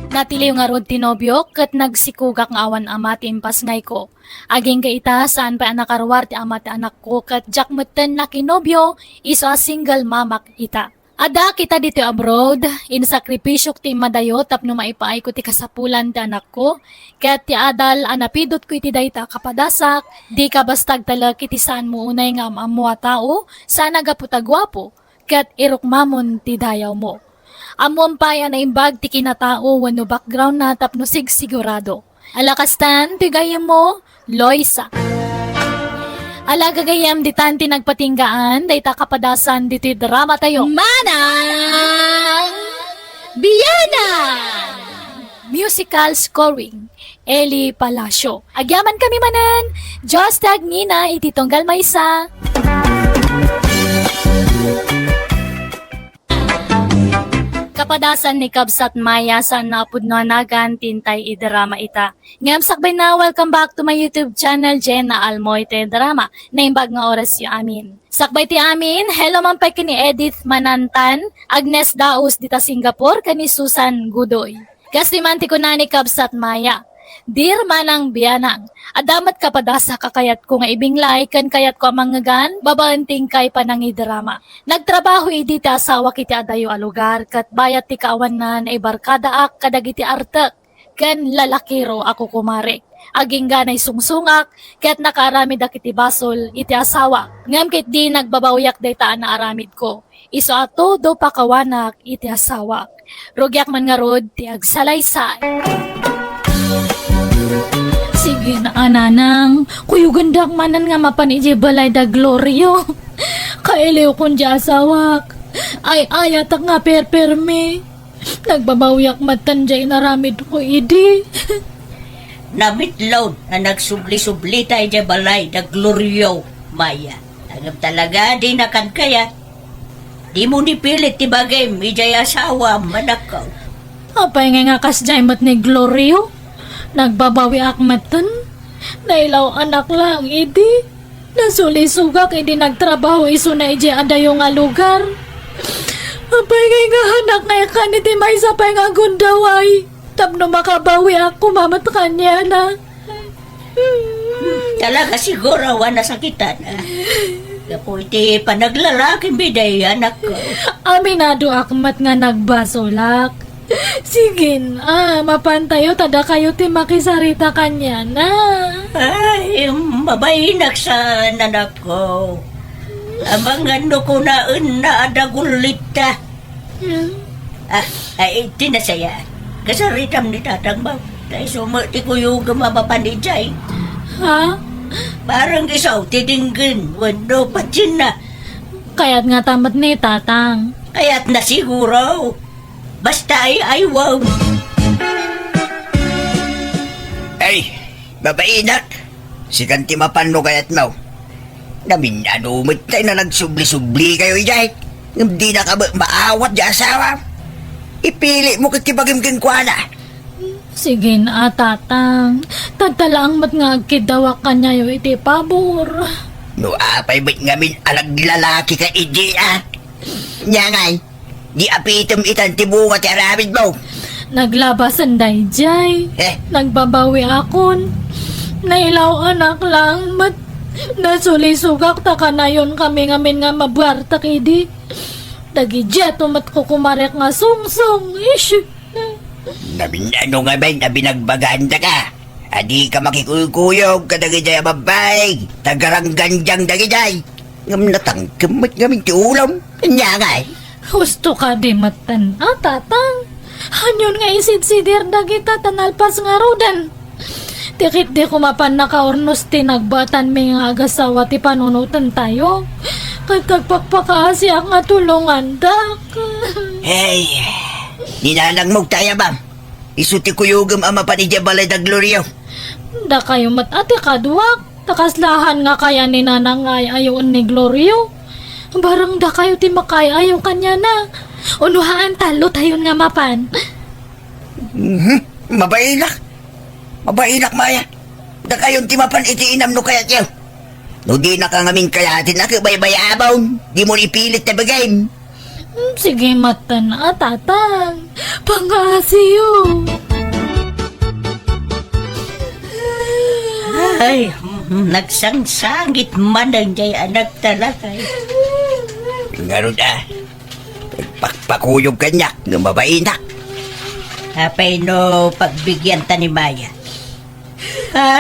Natiliw nga rod tinobyo kat nagsikugak nga awan ama ti impas ngay ko. Aging kaita saan pa anakarwar ti ama ti anak ko kat jakmeten na kinobyo iso a single mamak ita. Ada kita dito abroad, insakripisyo ti madayo tapno maipaay ko ti kasapulan ti anak ko. Kat ti adal anapidot ko iti dayta kapadasak, di ka bastag talag iti saan mo unay nga amamwa tao, sana gaputagwapo, kat irukmamon ti dayaw mo. Amon pa yan na imbag ti kinatao wano background na tapno sigurado. Alakastan, tigayam mo, Loisa. Alagagayam ditan ti nagpatinggaan, dayta kapadasan diti drama tayo. Manang Biyana! Musical scoring, Eli Palacio. Agyaman kami manan, Just Tag Nina, ititonggal maysa. Kapadasan ni Kabsat Maya sa napudnoanagan tintay idrama ita. Ngam sakbay na welcome back to my YouTube channel Jenna Almoite Drama. Naimbag nga oras yu amin. Sakbay ti amin, hello man pa kini Edith Manantan, Agnes Daus dita Singapore, kani Susan Gudoy. Kasi man ti ko na ni Kabsat Maya. Dear Manang Biyanang, adamat kapadasa kakayat ko nga ibinglay kan kayat ko amangagan, babanting kay panangidrama. Nagtrabaho idi ti asawa kiti adayo a lugar, kat bayat ti kaawanan ay barkada ak kadagiti artek, kan lalakiro ako kumarik. Aging ganay sungsungak, kat nakaramid akiti basol iti asawa. Ngam kit di nagbabawyak daytaan na aramid ko. Iso ato do pakawanak iti asawa. Rugyak man nga rod ti agsalaysay. Sige na ananang, kuyugandak manan nga mapan iji balay da Glorio. Kailiw kun di asawak. Ay ayatak nga perperme. Nagbabawiak matan jay naramid ko idi. Namitlaw na nagsubli-subli tayo dyan balay na gloryo, Maya. Agam talaga di nakan kaya. Di mo nipilit ti bagay, mijay asawa, manakaw. Apay nga kas jay mat ni Glorio. Nagbabawiak matan. Nailaw anak lang idi. Nasulisugak idi nagtrabaho iso na iji adayo nga lugar. Apay nga anak nga kaniti may sapay nga gundaway. Tapno makabawi ako mamat kanya na. Talaga siguro wala sakitan. Kapo iti panaglalaki biday, anak ko. Aminado akmat nga nagbasolak. Sige mapantayo tada kayo ti makisarita kanya na. Ay, mabainak sa anak ko. Amang ano ko na adagulita. Ay, tinasaya. Kasaritam ni tatang ba? Dahil sumati ko yung gumapapanijay. Ha? Parang isaw titinggin. Wando patsin na. Kaya't nga tamat ni tatang. Kaya't na siguro. Basta ay wow. Ay, babainak. Si kanti mapano kayat mo. Namin anumit tayo na nagsubli-subli kayo ijay. Hindi na ka maawat di asawa. Ipili mo kakibagim kwa na. Sige na tatang. Tadalaang mat nga agkidawak kanya yung iti pabor. No apay ba't ngamin alag lalaki ka iji Nya ngay, di apitom itan tibunga ti aramid mo. Naglabasan dayjay. Nagbabawi akon. Nailaw anak lang mat. Nasulisugak ta kanayon kami ngamin nga mabuartak idi. Dagidya tumat ko kumarek nga sungsung. Ish. Namin ano nga ba na binagbaganda ka? Adi ka makikuyog ka dagijay ababay. Tagarangganjang dagijay. Ngam natangkamit ngamin ti ulam. Nya ngay. Gusto ka di matan. Tatang. Hanyon nga isid-sidir dagita tanalpas nga rodan. Tikit di kumapan nakaornos ti nagbatan may nga agasawa ti panunutan tayo. Kagpagpakasi ang nga tulungan dak. Hey, ninalang mo tayo ba? Isuti kuyugam ama pa ni Jabalay da Glorio. Da kayo mat ate kaduak. Takaslahan nga kaya ni nanangay ayaw ni Glorio. Barang da kayo ti makay ayaw kanya na. Unuhaan talo tayon nga mapan. Mabainak. Mabainak maya. Da kayon ti mapan iti inam no kayat yaw. No di na ka ngamin kayatin na kabaybayabaw. Di mo ipilit na bagay. Sige matan tatang. Pangasiyo. Ay, nagsangsangit man ang jay anak talaga. Ngaro da. Pagpakuyog kanya ng mabainak. Apay no pagbigyan ta ni Maya.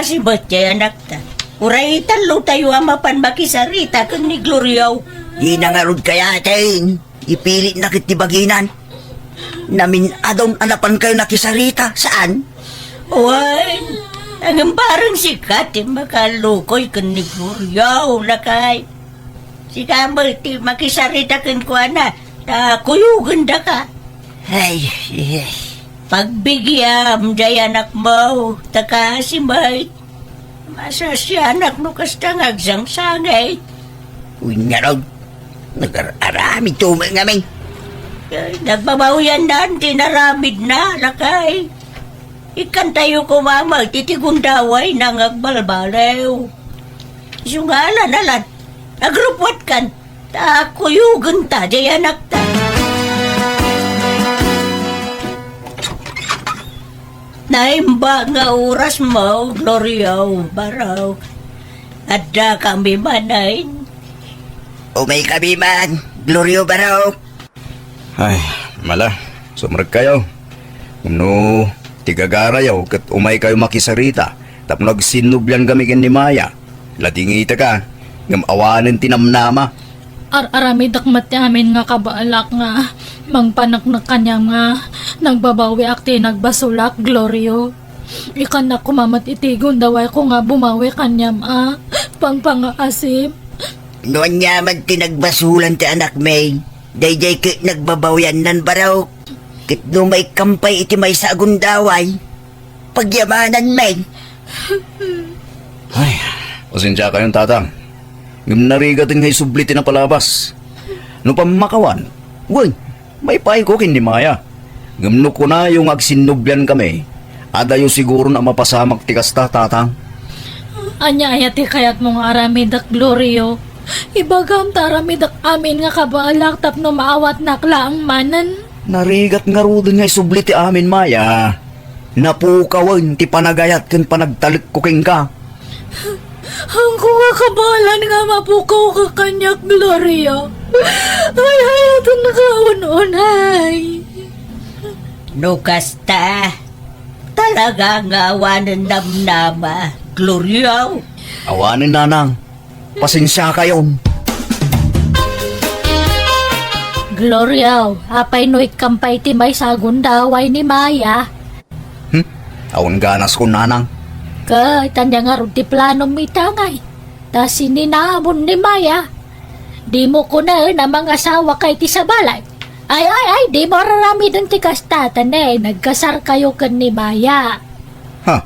Si Botya anak ta. Uray talo tayo amapan makisarita kang ni Gloriow. Di na nga rod kayatin. Ipilit na kitibaginan. Namin adong anapan kayo nakisarita. Saan? Uy, ang parang sikat makalukoy kang ni Gloriow lakay. Si Kamay ti makisarita kang kuha na. Kuyugan da ka. Ay, Pagbigyan jay anak mo. Taka si May. Masa si anak no kasta ngagsangsangay. uy nga rod. Nag-arami tumang ngamin. Nagbabawian na, tinaramid na, lakay. Ikan tayo kumamag, titigundaway na ngagbalbalew. Isungala nalan, nagrupwat kan, takuyugan ta, jay anak ta. Naimba nga oras mo, Gloriow, baraw. Adda kami manay. Umay kami man, Glorio Baraw. Ay, mala, sumrag kayo. No, tigagarayaw kat umay kayo makisarita. Tap nagsinubyan kami kin ni Maya. Latingita ka, ngam awanan tinamnama. Arami dakmat amin nga kabaalak nga mangpanak na kanya nga nagbabawi akti nagbasulak Glorio. Ikan na kumamat itigon daway ko nga bumawi kanyam pangpangaasim. Noon niya man tinagbasulan ti anak May. Dayjay ka nagbabawyan nan baraw. Kit no may kampay iti may sa agundaway. Pagyamanan men. Ay, pasensya kayong tatang. Ngam narigat ngay sublitin na palabas. No pamakawan, uy, may pahay ko kindi Maya. Ngam no ko na yung agsinubyan kami. Adayo siguro na mapasamak ti kasta tatang. Anya ayati kayat mong aramidak Glorio. Ibagam taramidak amin nga kabaalak tapno maawat nakla ang manan. Narigat nga rudin ngay subliti amin Maya. Napukawan ti panagayat ken panagtalik ko king ka. Ang kuha kabalan nga mapukaw ka kanyak Glorio. Ay hayatan nakaunon-unay. No kasta. Talaga nga awanan namnama. Gloria. Awanin nanang. Pasensya kayon. Glorio, apay no ikampay ti may sagundaway ni Maya. Awan ganas ko nanang. Kay tanda nga ron ti plano mitangay. Ta sininamon ni Maya. Di mo ko na mga asawa kay ti sabalay. Ay, di mo rarami dun ti kastatan nagkasar kayo kan ni Maya. Ha?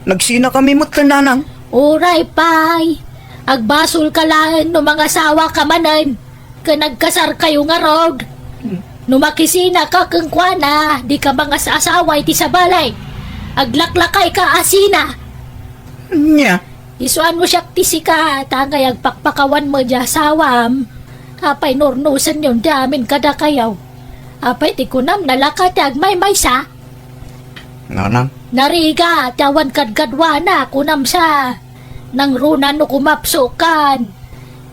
Nagsina kami mo't nanang. Uray, pay. Agbasol ka lang no mga asawa ka manan. Ka nagkasar kayo nga rod. Numakisina ka kang kwana, di ka mga asawa iti sabalay. Aglaklakay ka asina. Nya. Isuan mo siya tisi ka, tangay agpakpakawan mo di asawam. Apay nornusan yun di amin kada kayaw. Apay tikunam nalakatag may maysa. Nanang. Nariga, tawan kadgadwana kunam sa. Nang runan no kumapsukan.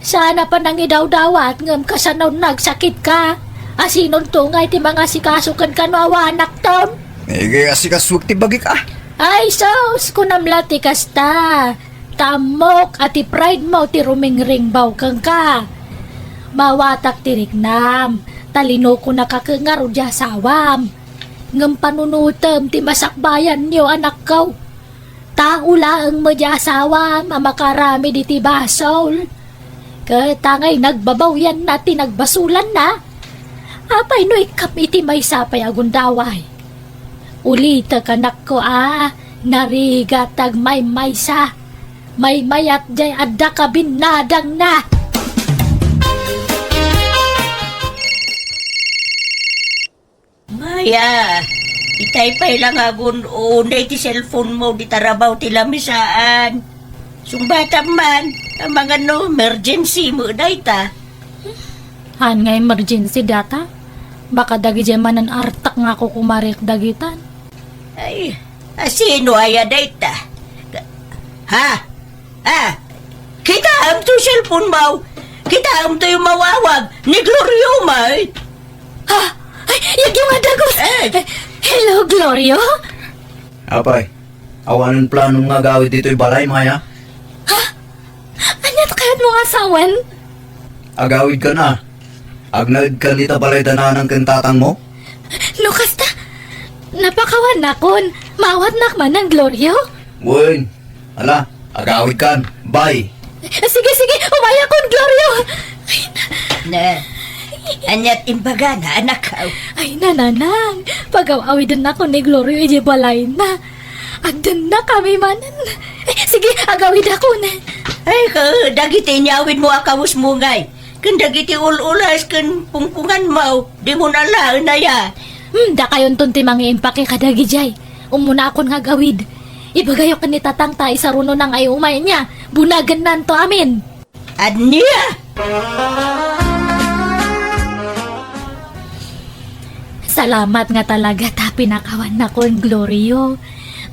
Sana pa nang idawdawat ngam kasanaw nagsakit ka. Asinon tungay ti mga sikasukan ka no awanak ton. Ege asikaswag ti bagi ka. Ay sos, kunam lati kasta. Tamok at ti pride mo ti rumingring baw kang ka. Mawatak ti rignam. Talino ko nakakangaro di asawam. Ngam panunutem ti masakbayan niyo anak ko. Taula ang madyasawa mamakarami di ti basol. Katangay nagbabaw yan na tinagbasulan na. Apay no ikap iti may sapay agundaway. Ulita kanak ko narigatag may maysa. May mayat jay adda ka binadang na. Maya. Itay-pay lang agun unay ti cellphone mo di tarabaw ti lamisaan. Sumbata man, ang mga no, emergency mo dayta. Han nga emergency data? Baka dagi manan artak nga ako kumarik dagitan. Ay, sino aya dayta? Ha? Kita am to cellphone mo. Kita am to yung mawawag ni Glorio may. Ay, yung adagos! Eh. Hello, Glorio? Apay, awanan planong nga gawid dito'y balay, Maya. Anyat kayat mo asawan? Agawid ka na. Agnagid ka nita balay tananang kantatang mo. Lukas ta, napakawan na kon. Mawat nakman ng Glorio? Wen, ala, agawid kan. Bye. Sige, umaya kon, Glorio! Na, anyat imbaga na anak ka. Ay, nananang, pag-awawid na ako ni Glorio, iji balay na. Agdan na kami manan. Sige, agawid ako na. Ay, dagiti nyawin mo akawus mo ngay. Kan dagiti ululas kan pungpungan mo. Di mo nala na ya. Da kayon tunti mga impake kadagi jay. Umuna akon nga gawid. Ibagayo ka ni tatang ta isa runo nang ay umay niya. Bunagan nanto amin. Anya? Salamat nga talaga ta pinakawan na kon Glorio.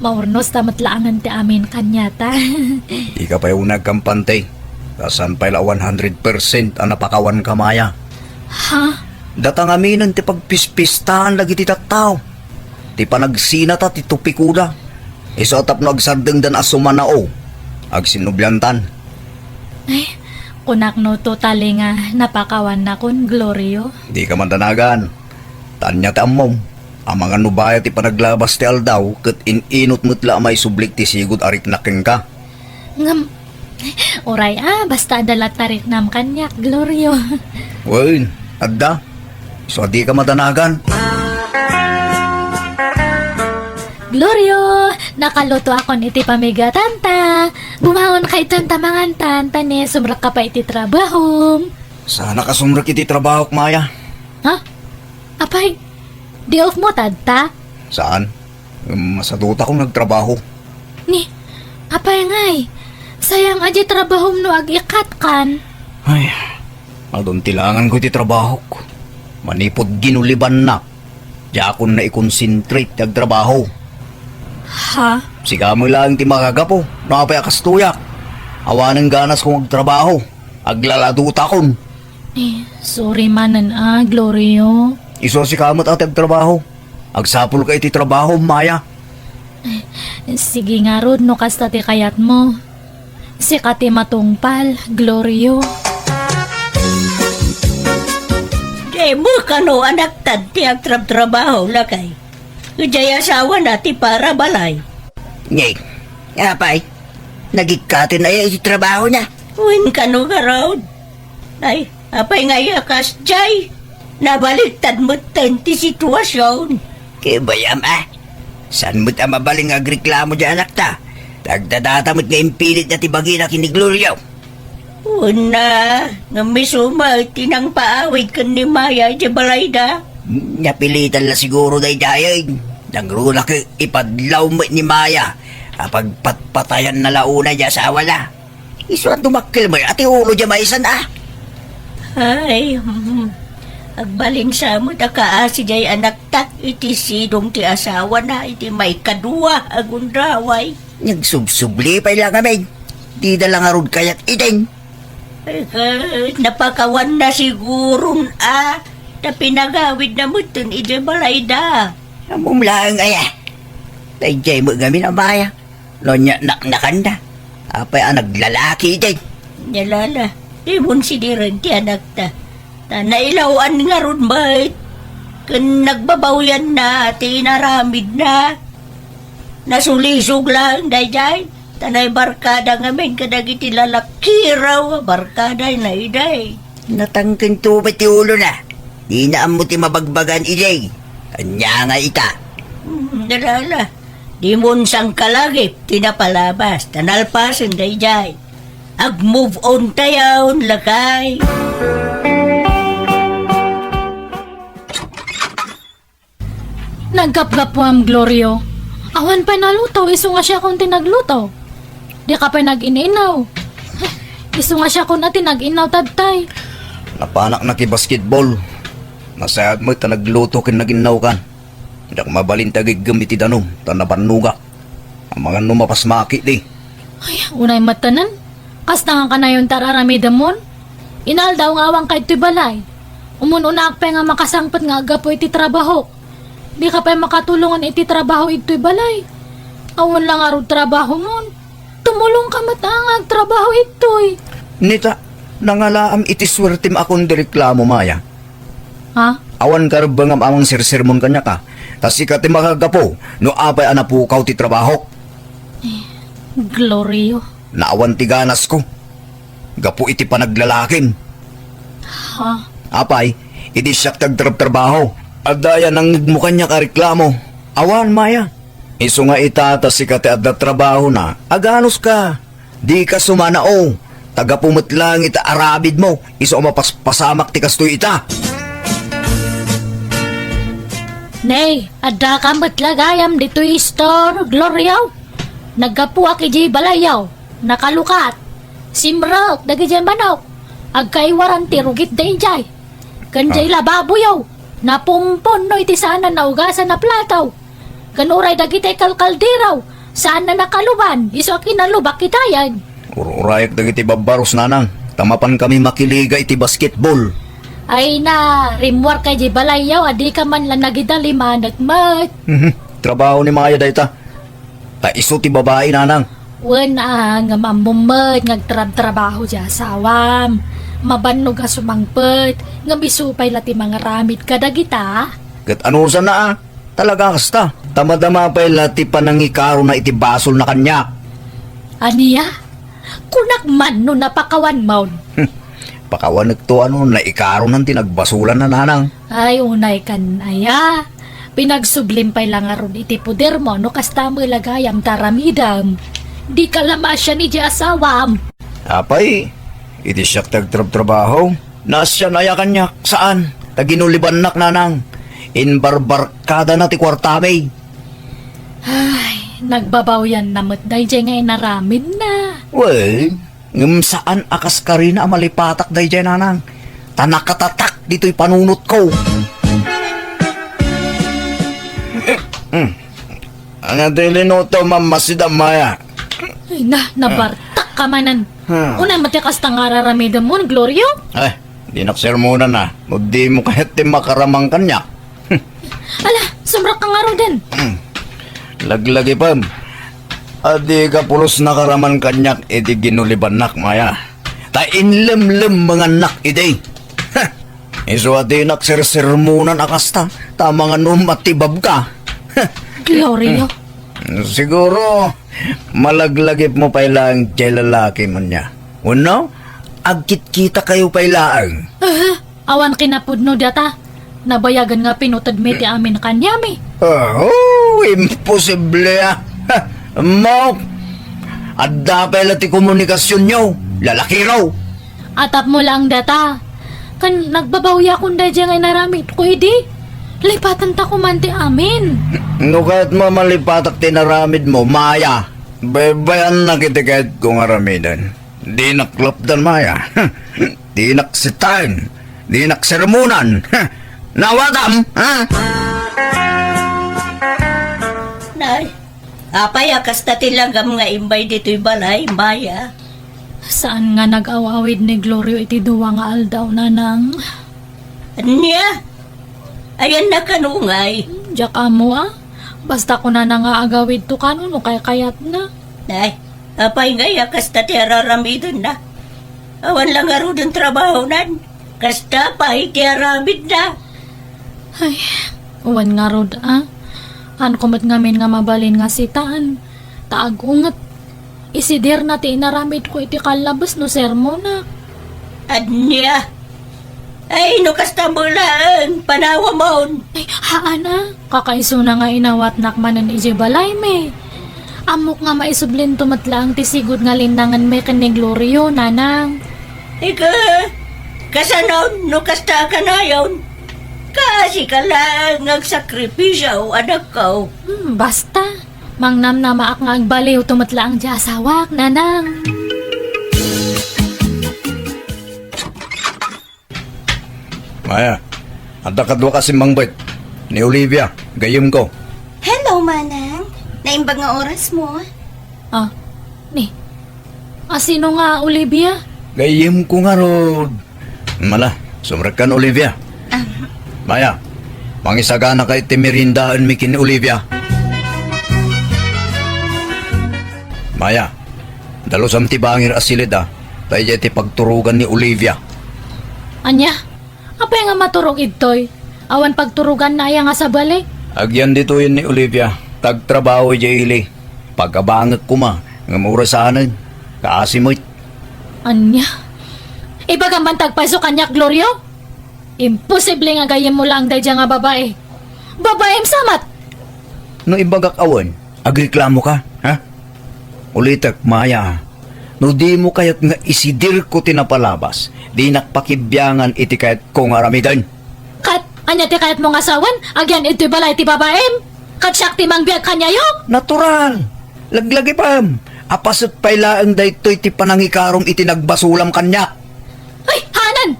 Maurnos tamatlaangan ti amin kanyata. Di ka pa yung nagkampante. Kasan pa ila 100% ang napakawan ka, Maya. Ha? Datang aminan ti pagpispistahan lagi ti tattaw. Ti panagsina ta ti tupikuda. Isotap no agsardeng dan asumanao. Agsinubyantan. Ay, kunak no totally nga napakawan na kon Glorio. Di ka mandanagan. Tanya ti ammom. Ang mga nubaya ti panaglabas ti aldaw ket inot mutla may sublik ti sigud arik naking ka. Ngam, oray basta adalat tarik nam kanyak Glorio. Wen, adda. So di ka madanagan. Glorio, nakaluto ako ni ti pamiga tanta. Bumangon kay tanta mangan tanta ni sumrak ka pa iti trabaho. Sana kasumrak iti trabaho, Maya. Ha? Apay, di off mo tanta? Saan? Masaduta kong nagtrabaho. Ni, apay ngay. Sayang aja trabaho no ag-ikat kan. Ay, adon tilangan ko iti trabaho ko. Manipod ginuliban na. Di ako na i-concentrate ag trabaho. Ha? Siga mo lang ti makagapo. Nakapay akastuyak. Awanang ganas kong agtrabaho. Aglaladuta kon. Sorry manan Glorio. Iso si kamot at agtrabaho. Agsapol ka iti trabaho, Maya. Sige nga rod no kasta ti kayat mo. Si kati matungpal, Glorio. Di mo kano anak tad ti agtrab-trabaho lakay. Ujay asawa na ti para balay. Ngay, apay, nagikatin ay iti trabaho niya. Uwin kano ka raw. Ay, apay nga yakas jay. Nabaliktad mo ti sitwasyon. Kaya bayam saan mo't mabaling agreklamo dyan anak ta? Tagdadatamot nga impilit na tibagi na kinigloryo. Una, nga misuma tinang paawid kan ni Maya di balay da. Napilitan la siguro day dayag. Nangrula ka ipadlaw mo ni Maya. Kapag patpatayan na launa niya sa awala. Isuan tumakil mo at iulo dyan maisan Ay, agbalin sa mo da kaasi jay anak tak iti sidong ti asawa na iti may kadua agundraway. Nagsubsubli pa lang kami. Di na lang arod kayat ideng. Napakawan na siguro na pinagawid na mo dun iti balay da. Amumlang Dayjay mo kami na Maya. No niya nakanda. Apay naglalaki ideng. Nyalala, di mo sidiran ti anak ta. Nailawan nga ron bait. Kung nagbabawyan na, tinaramid na. Nasulisog lang, dayjay. Tanay barkada ngamin, kadag iti lalaki raw, barkada na iday. Natangkin tubit ti ulo na. Di na amo ti mabagbagan ideng. Kanya nga ita. Dalala, di mo sang kalagip, tinapalabas, tanalpasin, dayjay. Ag-move on tayo, lakay. Naggapgapwam, Glorio. Awan pa nalutaw, iso nga siya kung tinaglutaw. Di ka pa nag-inaw. Iso nga siya kung nag-inaw tadtay. Napanak na ki basketball. Nasayad mo ta nagluto kin naginaw kan. Hindi mabalin tagig gamiti danom, tanabanuga. Ang mga numapas maki di. Ay, unay matanan. Kasta nga ka na yung tararamidamon. Inal daw nga awang kahit balay. Umununak pa nga makasangpat nga agapo iti trabaho. Di ka pa makatulungan iti trabaho ito'y balay. Awan lang arod trabaho mon. Tumulong ka matangag trabaho ito'y. Nita, nangalaam iti swertim akong direklamo, Maya. Ha? Awan ka rin bang amang sirsermon kanya ka. Tas ikati makagapo, no apay anapukaw ti trabaho. Glorio. Naawan ti ganas ko. Gapo iti panaglalakin. Ha? Apay, iti siyak tagtrabaho. Adaya nang mukha niya kareklamo. Awan, Maya. Iso nga itata si kate adda trabaho na. Aganos ka. Di ka sumanao. Tagapumot lang ita arabid mo. Iso mapaspasamak ti kastoy ita. Nay, adda ka matlagayam dito'y store, Gloriaw. Nagkapuak iji balayaw. Nakalukat. Simrok, dagi dyan manok. Agkaiwaran ti rugit da injay. Kanjay lababo yaw. Napumpon no iti sana naugasan na plataw. Kanuray dagitay kalkaldiraw. Sana nakaluban. Iso kinalubak kitayan. Ururayak dagiti babaros nanang. Tamapan kami makiliga iti basketball. Ay na, rimwar kay di balayaw. Adi ka man lang nagidaliman at mat. Trabaho ni Maya dayta. Ta iso ti babae nanang. Wala nga mamumad ngagtrabaho di asawam. Mabanog nga sumangpet. Nga misupay lati mga ramit kadagita. Kat anusan na Talaga kasta. Tamadama pa lati panangikaro na iti basol na kanya. Aniya? Kunak man no napakawan maun. Pakawan nagto na ikaro ng tinagbasulan na nanang. Ay, unay kan aya. Pinagsublimpay lang nga ron iti puder mo no kasta mo ilagayam taramidam. Di ka lama siya ni di asawam. Apay, iti siya tagtrabaho. Nasya naya kanya, saan? Taginuliban nak nanang. Inbarbarkada na ti kwartamay. Ay, nagbabaw yan namot day jay nga inaramid na. Well, saan akas ka rin na malipatak day dyan nanang. Tanakatatak dito'y panunot ko. Ang dilinuto mamasida maya. Ay na, nabartak ka manan. Una matikas tang araramid mo, Glorio? Eh, di naksermonan na. O di mo kahit di makaramang kanya. Ala, sumrak ka nga ro din. Laglagi pam. Adi ka pulos nakaraman kanyak, edi ginuliban nak maya. Ta inlem-lem mga nak ide. Iso adi naksersermonan akasta. Tama nga matibab ka. Glorio? Siguro, malaglagip mo pa ilang kay lalaki man niya. Uno, agkit kita kayo pa ilang. Awan kinapudno data. Nabayagan nga pinutad me ti amin kanyami. Oh, imposible ah. Mo, adda pa ila ti komunikasyon nyo. Lalaki raw. Atap mo lang data. Kan nagbabawya kung da dyan ngay naramit ko edi. Lipatan ta ko man ti amin. No kahit mamalipatak tinaramid mo, Maya. Baybayan na kita kahit kung aramidan. Di naklapdan, Maya. Di naksitan. Di naksermonan. Nawadam, ha? Nay, apay akas tatilanggam nga imbay dito'y balay, Maya. Saan nga nag-awawid ni Glorio iti duwa nga aldaw na nang... Anya? Ayan na kanungay. Diyak amo ah. Basta ko na nga agawid to kanon kay kayat na. Nay, apay nga akas tatiraramidon na. Awan lang nga ro ng trabaho nan. Kasta pa itiaramid na. Ay, uwan nga rod ah. An kumat ngamin nga mabalin nga sitaan. Taagungat. Isidir na ti inaramid ko iti kalabas no sermo na. Anya? Ay, no kasta bulaan. Panawa mo. Ay, haan ah. Kakaiso na nga inawat nakmanan iji balay me. Amok nga maisublin tumatlaang tisigod nga lindangan me kan ni Glorio, nanang. Ika, kasanon, no kasta ka na yun. Kasi ka lang nagsakripisya o anak ko. Basta. Mangnam na maak nga agbaliw tumatlaang di asawak, nanang. Maya, anda kadwa kasi mangbait. Ni Olivia, gayem ko. Hello, Manang. Naimbag nga oras mo. Ah, ni. Sino nga, Olivia? Gayem ko nga rod. Mala, sumrakan Olivia. Maya, mangisagana kay timirindaan mi kin Olivia. Maya, dalos am tibangir asilid ah. Tayo ti pagturugan ni Olivia. Anya, apa nga maturog itoy? Awan pagturugan na iya nga sa balik. Agyan dito yun ni Olivia. Tagtrabaho jayili. Pagkabangag kuma, nga maurasanan. Kaasimoy. Anya? Ibagang tagpaso kanya, Glorio? Imposible nga gayem mo lang dahil nga babae. Babaeng samat! No ibagak awan, agreklamo ka, ha? Ulitak, Maya. No di mo kayat nga isidir ko tinapalabas, di nakpakibyangan iti kayat kong aramidan. Kat, anya ti kayat mong asawan, agyan ito'y balay ti babaem? Kat siyak ti mangbiyag kanya yung? Natural! Laglagi pam! Apasot pailaan da ito'y ti panangikarong iti nagbasulam kanya. Ay, hanan!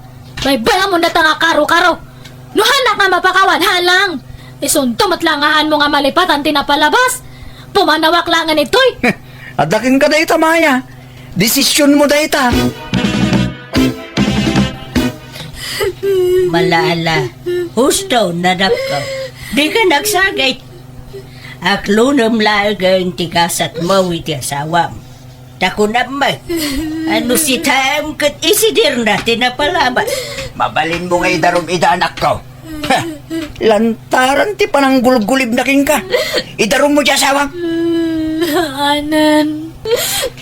May bala mo na nga karo-karo. Nuhanak nga mapakawan, halang! Isunto matlangahan mo nga malipatan tinapalabas. Pumanawak langan ito'y. Adakin ka dayta, Maya. Desisyon mo dayta. Malala, husto na ko. Di ka nagsagay. Aklunam lagang tikasat mo iti asawam. Tako naman. Ano si Tam kat isidir natin na palabas. Mabalin mo ngay darom idanak ko. Ha, lantaran ti pananggulgulib na king ka. Idarom mo dyan sawang. Anan,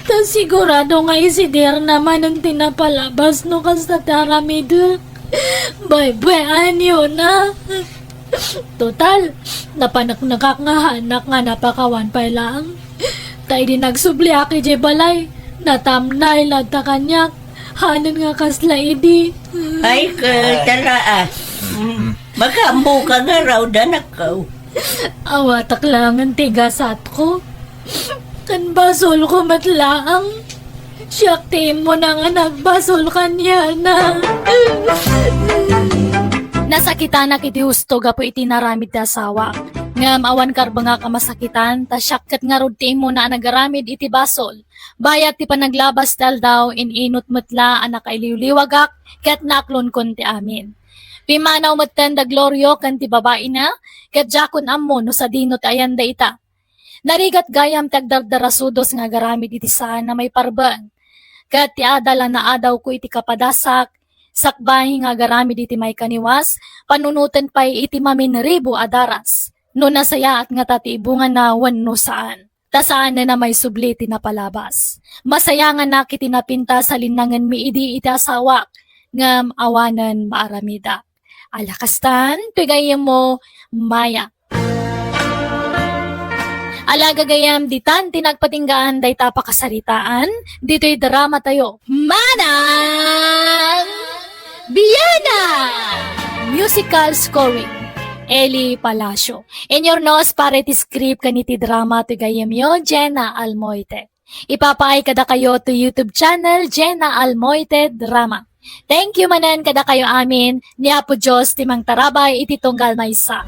ta sigurado nga isidir naman ang tinapalabas no kas sa taramid. Bye-bye, anyo na. Total, napanak-nakak nga anak nga napakawan pa lang. Tay di nagsubli aki je balay. Natamnay lagta kanyak. Hanan nga kasla idi. Ay, tara magambo ka nga raw da nakaw. Awatak lang ang tigasat ko. Kan basol ko matlaang. Siyak mo na nga nagbasol kanya na. Nasakitan na kiti husto gapo iti naramid ti asawa. Ngam awan karba nga kamasakitan, ta syakkat nga rod ti mo na nagaramid iti basol. Bayat ti panaglabas dal daw ininot metla anak kailiwliwagak ket naklon kon ti amin. Pimanaw metten da Glorio kan ti babae na, ket jakon ammo no sa dinot ayan da ita. Narigat gayam tagdardarasudos nga garamid iti saan na may parban. Ket ti adala na adaw ko iti kapadasak, sakbahi nga garamid iti may kaniwas, panunutan pa'y iti maminribo adaras. No nasaya at nga tatiibungan na wano saan. Tasaan na may subliti na palabas. Masaya nga nakiti napinta sa linangan miidi iti asawak, ngam awanan maaramida. Alakastan, pigayem mo, Maya. Alagagayam ditan tinagpatinggaan day tapakasaritaan, dito'y drama tayo. Manang Biyana! Musical scoring. Eli Palacio. In your nose, para iti script kaniti drama to gayam yo, Jenna Almoite. Ipapaay kada kayo to YouTube channel, Jenna Almoite Drama. Thank you manan kada kayo amin, ni Apo Diyos timang tarabay iti tunggal maysa.